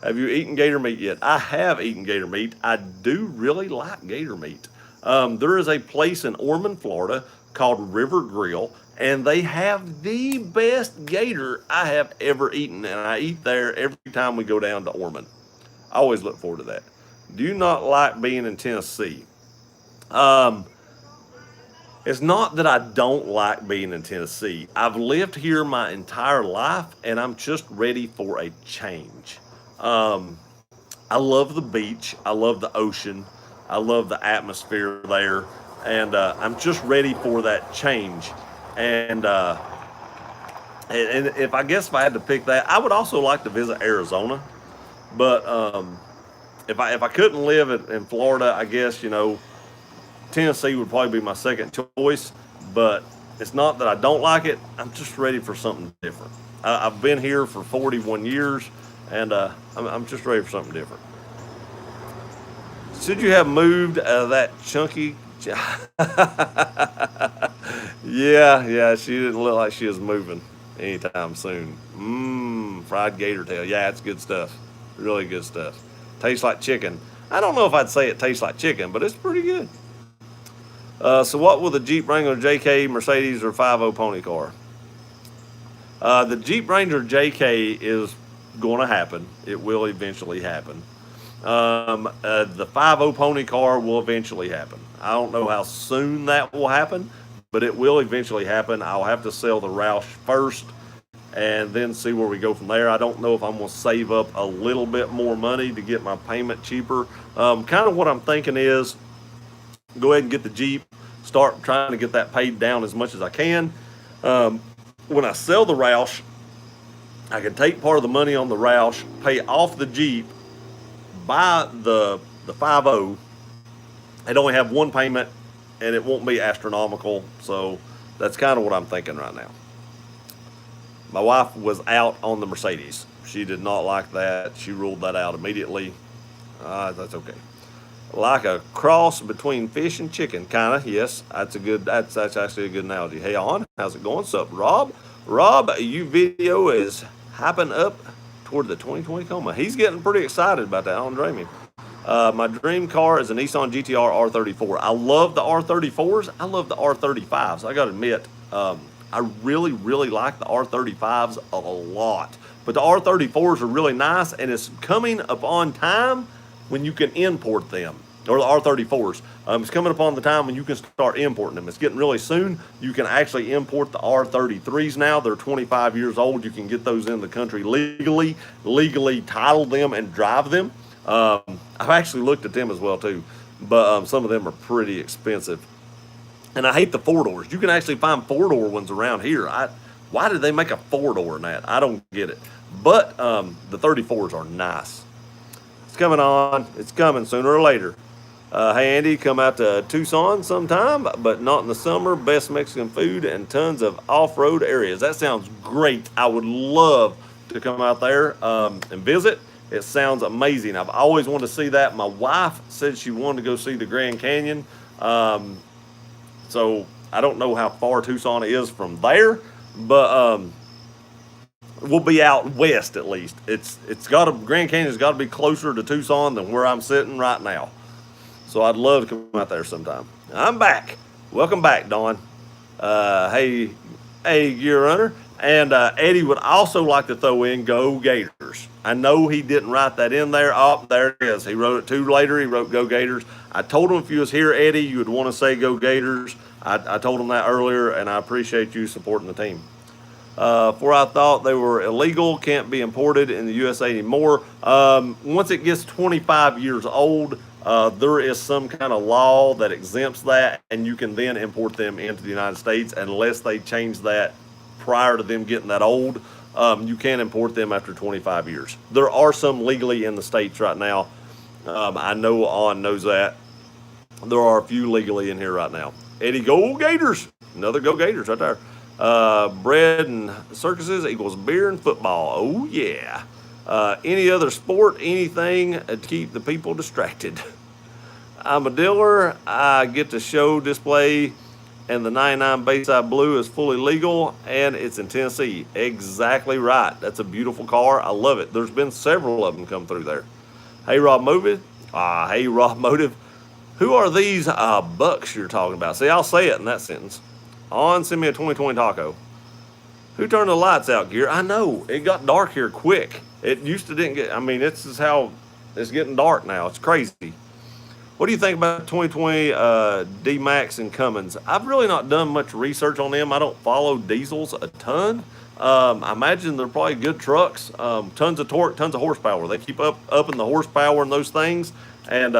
Have you eaten gator meat yet? I have eaten gator meat. I do really like gator meat. There is a place in Ormond, Florida called River Grill, and they have the best gator I have ever eaten, and I eat there every time we go down to Ormond. I always look forward to that. Do you not like being in Tennessee? It's not that I don't like being in Tennessee. I've lived here my entire life, and I'm just ready for a change. I love the beach. I love the ocean. I love the atmosphere there. And I'm just ready for that change. And if I had to pick that, I would also like to visit Arizona. But if I couldn't live in Florida, I guess, Tennessee would probably be my second choice. But it's not that I don't like it. I'm just ready for something different. I've been here for 41 years. And I'm just ready for something different. Should you have moved that chunky? yeah, she didn't look like she was moving anytime soon. Fried gator tail. Yeah, it's good stuff. Really good stuff. Tastes like chicken. I don't know if I'd say it tastes like chicken, but it's pretty good. So what will the Jeep Wrangler JK, Mercedes, or 5.0 pony car? The Jeep Wrangler JK is going to happen. It will eventually happen. The 5.0 pony car will eventually happen. I don't know how soon that will happen, but it will eventually happen. I'll have to sell the Roush first and then see where we go from there. I don't know if I'm going to save up a little bit more money to get my payment cheaper. Kind of what I'm thinking is go ahead and get the Jeep, start trying to get that paid down as much as I can. When I sell the Roush, I can take part of the money on the Roush, pay off the Jeep, buy the 5.0, and only have one payment, and it won't be astronomical. So that's kind of what I'm thinking right now. My wife was out on the Mercedes. She did not like that. She ruled that out immediately. That's okay. Like a cross between fish and chicken, kind of. Yes, that's actually a good analogy. Hey, On, how's it going? Sup, Rob? Rob, your video is hyping up toward the 2020 Coma. He's getting pretty excited about that. I don't blame him. My dream car is a Nissan GTR R34. I love the R34s. I love the R35s. I got to admit, I really, really like the R35s a lot. But the R34s are really nice, and it's coming upon time when you can import them, or the R34s. It's coming upon the time when you can start importing them. It's getting really soon. You can actually import the R33s now. They're 25 years old. You can get those in the country legally title them and drive them. I've actually looked at them as well too, but some of them are pretty expensive. And I hate the four doors. You can actually find four-door ones around here. Why did they make a four-door in that? I don't get it. But the 34s are nice. It's coming on. It's coming sooner or later. Hey, Andy, come out to Tucson sometime, but not in the summer. Best Mexican food and tons of off-road areas. That sounds great. I would love to come out there and visit. It sounds amazing. I've always wanted to see that. My wife said she wanted to go see the Grand Canyon. So I don't know how far Tucson is from there, but we'll be out west at least. Grand Canyon's got to be closer to Tucson than where I'm sitting right now. So I'd love to come out there sometime. I'm back. Welcome back, Dawn. Hey, Gear Runner. And Eddie would also like to throw in Go Gators. I know he didn't write that in there. Oh, there it is. He wrote it too later. He wrote Go Gators. I told him if you was here, Eddie, you would want to say Go Gators. I told him that earlier, and I appreciate you supporting the team. For I thought they were illegal, can't be imported in the USA anymore. Once it gets 25 years old, there is some kind of law that exempts that, and you can then import them into the United States unless they change that prior to them getting that old. You can import them after 25 years. There are some legally in the States right now. I know On knows that. There are a few legally in here right now. Eddie, Go Gators. Another Go Gators right there. Bread and circuses equals beer and football. Oh, yeah. Any other sport, anything to keep the people distracted. I'm a dealer. I get to show display, and the 99 Bayside Blue is fully legal, and it's in Tennessee. Exactly right. That's a beautiful car. I love it. There's been several of them come through there. Hey, Rob Motive. Hey, Rob Motive. Who are these bucks you're talking about? See, I'll say it in that sentence. On, send me a 2020 taco. Who turned the lights out, Gear? I know. It got dark here quick. It used to didn't get, this is how it's getting dark now. It's crazy. What do you think about 2020 D-Max and Cummins? I've really not done much research on them. I don't follow diesels a ton. I imagine they're probably good trucks. Tons of torque, tons of horsepower. They keep up in the horsepower in those things. And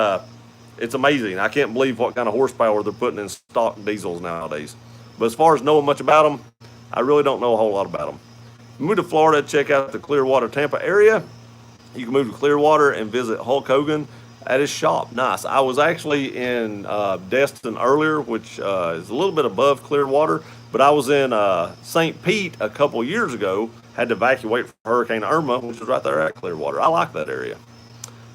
it's amazing. I can't believe what kind of horsepower they're putting in stock diesels nowadays. But as far as knowing much about them, I really don't know a whole lot about them. Move to Florida, check out the Clearwater, Tampa area. You can move to Clearwater and visit Hulk Hogan at his shop. Nice. I was actually in Destin earlier, which is a little bit above Clearwater, but I was in St. Pete a couple years ago. Had to evacuate from Hurricane Irma, which was right there at Clearwater. I like that area.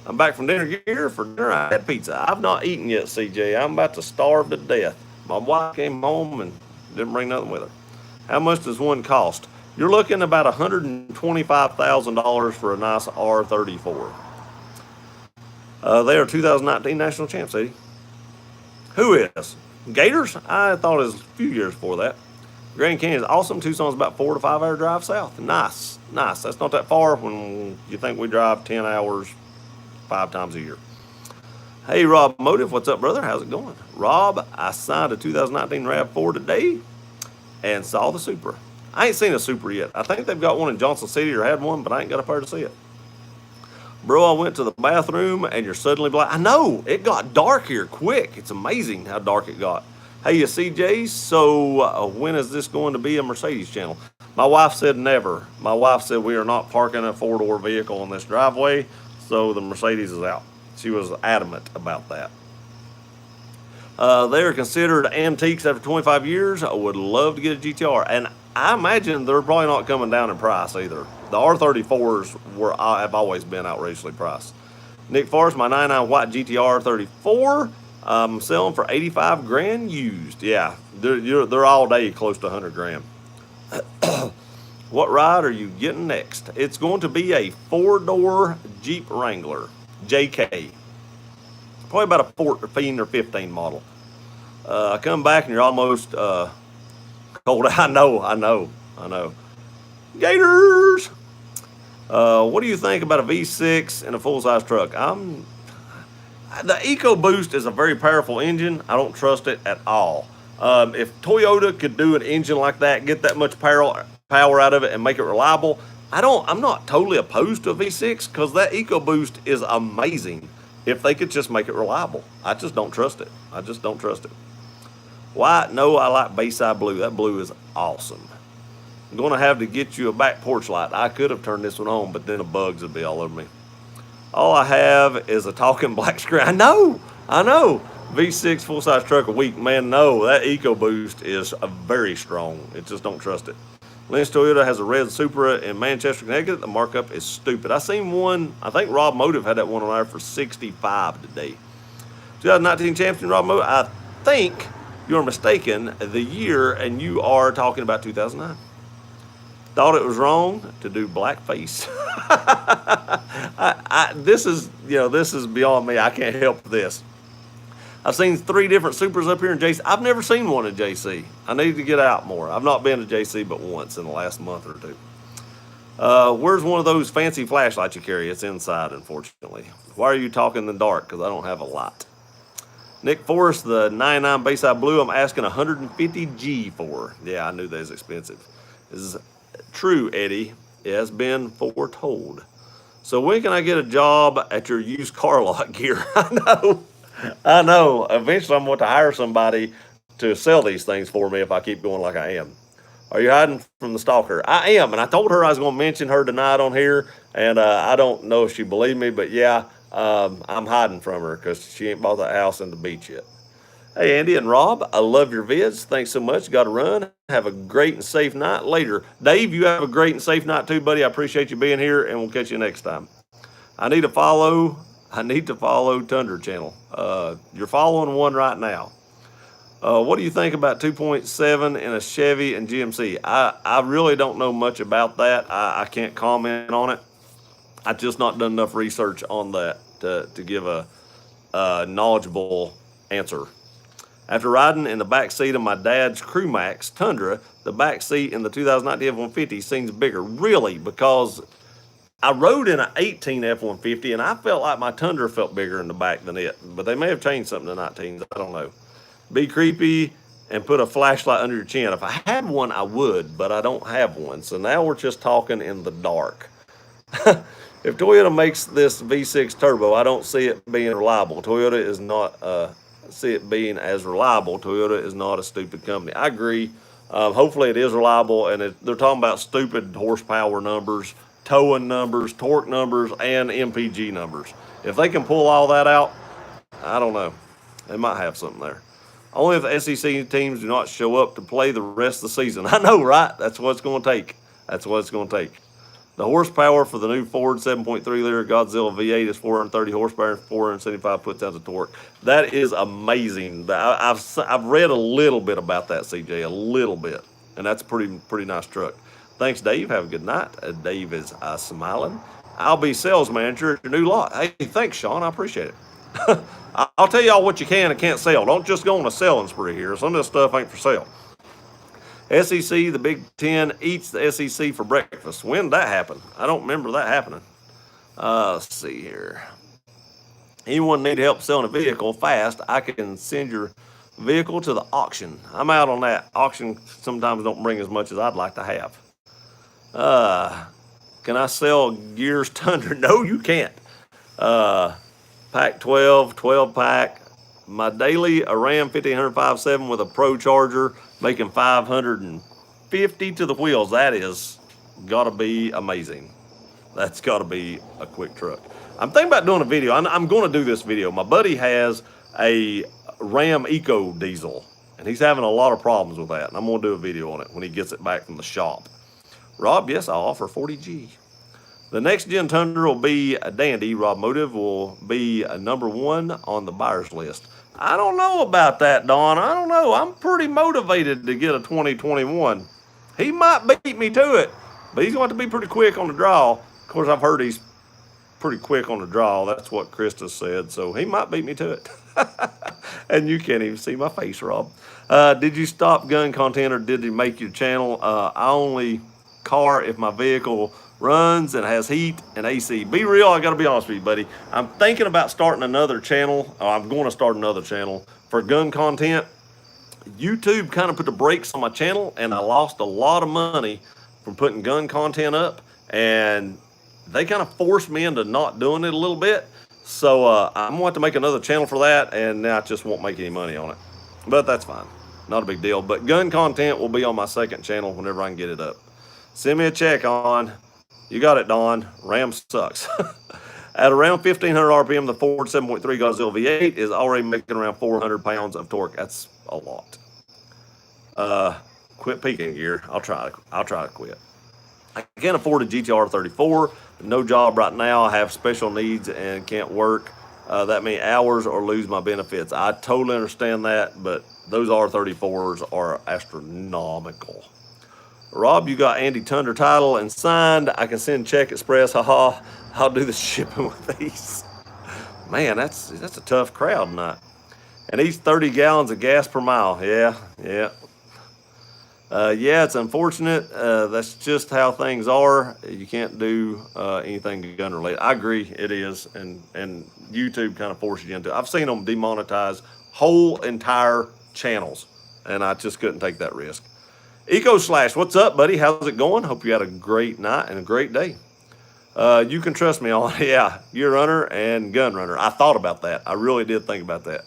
I'm back from dinner gear. For dinner, I had pizza. I've not eaten yet, CJ. I'm about to starve to death. My wife came home and didn't bring nothing with her. How much does one cost? You're looking about $125,000 for a nice R34. They are 2019 national champs, Eddie. Who is? Gators? I thought it was a few years before that. Grand Canyon is awesome. Tucson's about 4 to 5 hour drive south. Nice. That's not that far when you think we drive 10 hours 5 times a year. Hey, Rob Motive, what's up, brother? How's it going? Rob, I signed a 2019 RAV4 today and saw the Supra. I ain't seen a Supra yet. I think they've got one in Johnson City or had one, but I ain't got up there to see it. Bro, I went to the bathroom and you're suddenly black. I know, it got dark here quick. It's amazing how dark it got. Hey, you CJs, so when is this going to be a Mercedes channel? My wife said never. My wife said we are not parking a 4-door vehicle in this driveway, so the Mercedes is out. She was adamant about that. They are considered antiques after 25 years. I would love to get a GTR. And I imagine they're probably not coming down in price either. The R34s have always been outrageously priced. Nick Forrest, my 99 white GTR 34. I'm selling for 85 grand used. Yeah, they're all day close to 100 grand. What ride are you getting next? It's going to be a 4-door Jeep Wrangler. JK. Probably about a 14 or 15 model. I come back and you're almost cold. I know. Gators! What do you think about a V6 in a full-size truck? I'm The EcoBoost is a very powerful engine. I don't trust it at all. If Toyota could do an engine like that, get that much power out of it, and make it reliable, I'm not totally opposed to a V6 because that EcoBoost is amazing. If they could just make it reliable, I just don't trust it. I just don't trust it. Why? No, I like Bayside Blue. That blue is awesome. I'm going to have to get you a back porch light. I could have turned this one on, but then the bugs would be all over me. All I have is a talking black screen. I know. V6 full-size truck a week. Man, no, that EcoBoost is very strong. It just don't trust it. Lynch Toyota has a red Supra in Manchester, Connecticut. The markup is stupid. I seen one, I think Rob Motive had that one on there for $65 today. 2019 champion Rob Motive, I think you're mistaken the year, and you are talking about 2009. Thought it was wrong to do blackface. This is beyond me. I can't help this. I've seen 3 different Supras up here in JC. I've never seen one in JC. I need to get out more. I've not been to JC but once in the last month or 2. Where's one of those fancy flashlights you carry? It's inside, unfortunately. Why are you talking in the dark? Because I don't have a light. Nick Forrest, the 99 Bayside Blue, I'm asking 150G for. Yeah, I knew that was expensive. This is true, Eddie. It has been foretold. So when can I get a job at your used car lot gear? I know. Eventually I'm going to hire somebody to sell these things for me if I keep going like I am. Are you hiding from the stalker? I am, and I told her I was going to mention her tonight on here, and I don't know if she believed me, but yeah, I'm hiding from her because she ain't bought that house in the beach yet. Hey, Andy and Rob, I love your vids. Thanks so much. Got to run. Have a great and safe night later. Dave, you have a great and safe night too, buddy. I appreciate you being here, and we'll catch you next time. I need to follow Tundra channel. You're following one right now. What do you think about 2.7 in a Chevy and GMC? I really don't know much about that. I can't comment on it. I've just not done enough research on that to give a knowledgeable answer. After riding in the back seat of my dad's Crew Max Tundra, the back seat in the 2019 F-150 seems bigger. Really? Because I rode in an 18 F-150, and I felt like my Tundra felt bigger in the back than it. But they may have changed something to 19s. I don't know. Be creepy and put a flashlight under your chin. If I had one, I would, but I don't have one. So now we're just talking in the dark. If Toyota makes this V6 turbo, I don't see it being reliable. Toyota is not see it being as reliable. Toyota is not a stupid company. I agree. Hopefully it is reliable, and they're talking about stupid horsepower numbers, towing numbers, torque numbers, and MPG numbers. If they can pull all that out, I don't know. They might have something there. Only if the SEC teams do not show up to play the rest of the season. I know, right? That's what it's going to take. That's what it's going to take. The horsepower for the new Ford 7.3-liter Godzilla V8 is 430 horsepower and 475 foot-pounds of torque. That is amazing. I've read a little bit about that, CJ, a little bit, and that's a pretty nice truck. Thanks, Dave. Have a good night. Dave is smiling. I'll be sales manager at your new lot. Hey, thanks, Sean. I appreciate it. I'll tell y'all what you can and can't sell. Don't just go on a selling spree here. Some of this stuff ain't for sale. SEC, the Big Ten, eats the SEC for breakfast. When did that happen? I don't remember that happening. Let's see here. Anyone need help selling a vehicle fast, I can send your vehicle to the auction. I'm out on that. Auction sometimes don't bring as much as I'd like to have. Can I sell Gears Tundra? No, you can't. Pack 12, 12 pack. My daily, a Ram 1500 5.7 with a Pro Charger, making 550 to the wheels. That is got to be amazing. That's got to be a quick truck. I'm thinking about doing a video. I'm going to do this video. My buddy has a Ram Eco Diesel, and he's having a lot of problems with that. And I'm going to do a video on it when he gets it back from the shop. Rob, yes, I'll offer 40G. The next gen Tundra will be a dandy. Rob Motive will be a #1 on the buyer's list. I don't know about that, Don. I don't know. I'm pretty motivated to get a 2021. He might beat me to it, but he's going to be pretty quick on the draw. Of course, I've heard he's pretty quick on the draw. That's what Krista said, so he might beat me to it. And you can't even see my face, Rob. Did you stop gun content, or did you make your channel? I only car if my vehicle runs and has heat and AC. Be real, I got to be honest with you, buddy. I'm thinking about starting another channel. I'm going to start another channel for gun content. YouTube kind of put the brakes on my channel, and I lost a lot of money from putting gun content up, and they kind of forced me into not doing it a little bit. So I'm going to have to make another channel for that, and now I just won't make any money on it. But that's fine. Not a big deal. But gun content will be on my second channel whenever I can get it up. Send me a check on. You got it, Don. Ram sucks. At around 1,500 RPM, the Ford 7.3 Godzilla V8 is already making around 400 pounds of torque. That's a lot. Quit peeking, Gear. I'll try to quit. I can't afford a GTR 34. No job right now. I have special needs and can't work that many hours or lose my benefits. I totally understand that, but those R34s are astronomical. Rob, you got Andy Tundra title and signed. I can send check express. Haha. I'll do the shipping with these. Man, that's a tough crowd tonight. And each 30 gallons of gas per mile. Yeah. Yeah, it's unfortunate. That's just how things are. You can't do anything gun related. I agree, it is, and YouTube kind of forces you into it. I've seen them demonetize whole entire channels, and I just couldn't take that risk. Eco Slash, what's up, buddy? How's it going? Hope you had a great night and a great day. You can trust me on, yeah, Gear Runner and Gun Runner. I thought about that. I really did think about that.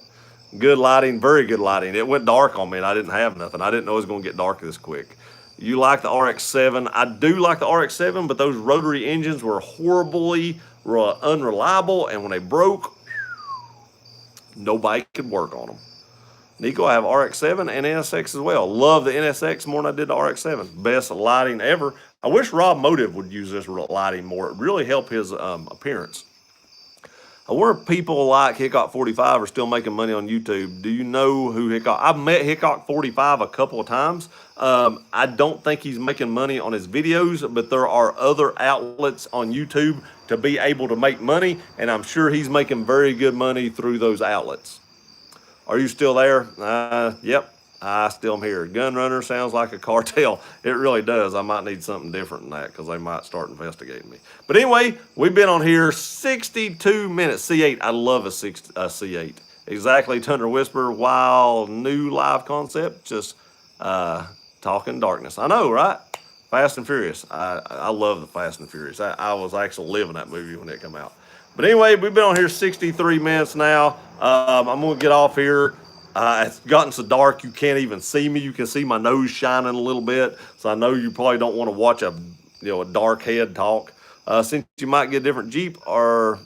Good lighting, very good lighting. It went dark on me and I didn't have nothing. I didn't know it was going to get dark this quick. You like the RX-7? I do like the RX-7, but those rotary engines were horribly unreliable, and when they broke, nobody could work on them. Nico, I have RX-7 and NSX as well. Love the NSX more than I did the RX-7. Best lighting ever. I wish Rob Motive would use this lighting more. It really helped his appearance. I wonder if people like Hickok 45 are still making money on YouTube. Do you know who Hickok? I've met Hickok 45 a couple of times. I don't think he's making money on his videos, but there are other outlets on YouTube to be able to make money, and I'm sure he's making very good money through those outlets. Are you still there? Yep, I still am here. Gun Runner sounds like a cartel. It really does. I might need something different than that because they might start investigating me. But anyway, we've been on here 62 minutes. C8, I love a C8. Exactly, Tundra Whisper, wild new live concept, just talking darkness. I know, right? Fast and Furious. I love the Fast and Furious. I was actually living that movie when it came out. But anyway, we've been on here 63 minutes now. I'm going to get off here. It's gotten so dark you can't even see me. You can see my nose shining a little bit. So I know you probably don't want to watch a dark head talk. Since you might get a different Jeep or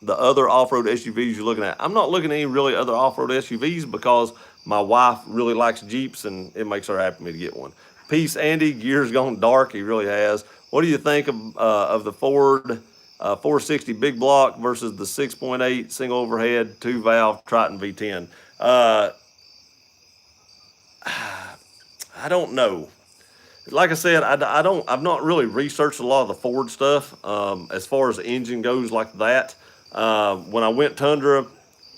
the other off-road SUVs you're looking at. I'm not looking at any really other off-road SUVs because my wife really likes Jeeps and it makes her happy for me to get one. Peace, Andy. Gear's gone dark. He really has. What do you think of the Ford 460 big block versus the 6.8 single overhead 2-valve Triton V10? I don't know. Like I said, I've not really researched a lot of the Ford stuff as far as the engine goes like that. When I went Tundra,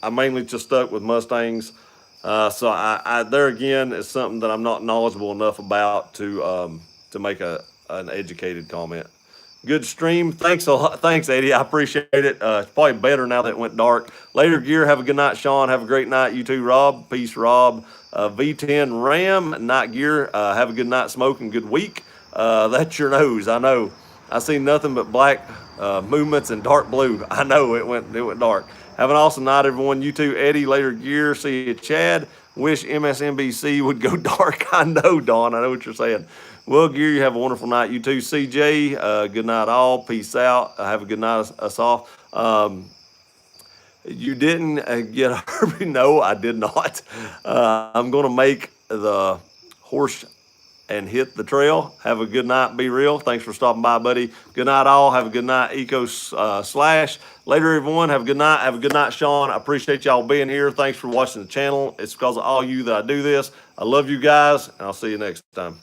I mainly just stuck with Mustangs. So I there again is something that I'm not knowledgeable enough about to make an educated comment. Good stream. Thanks a lot. Thanks, Eddie. I appreciate it. It's probably better now that it went dark. Later, Gear. Have a good night, Sean. Have a great night. You too, Rob. Peace, Rob. V10 Ram, Night Gear. Have a good night, smoking. Good week. That's your nose. I know. I see nothing but black movements and dark blue. I know it went dark. Have an awesome night, everyone. You too, Eddie. Later, Gear. See you, Chad. Wish MSNBC would go dark. I know, Dawn. I know what you're saying. Well, Gear, you have a wonderful night. You too, CJ. Good night, all. Peace out. Have a good night, us all. You didn't get Herbie? No, I did not. I'm going to make the horse and hit the trail. Have a good night. Be real. Thanks for stopping by, buddy. Good night, all. Have a good night, Eco Slash. Later, everyone. Have a good night. Have a good night, Sean. I appreciate y'all being here. Thanks for watching the channel. It's because of all you that I do this. I love you guys, and I'll see you next time.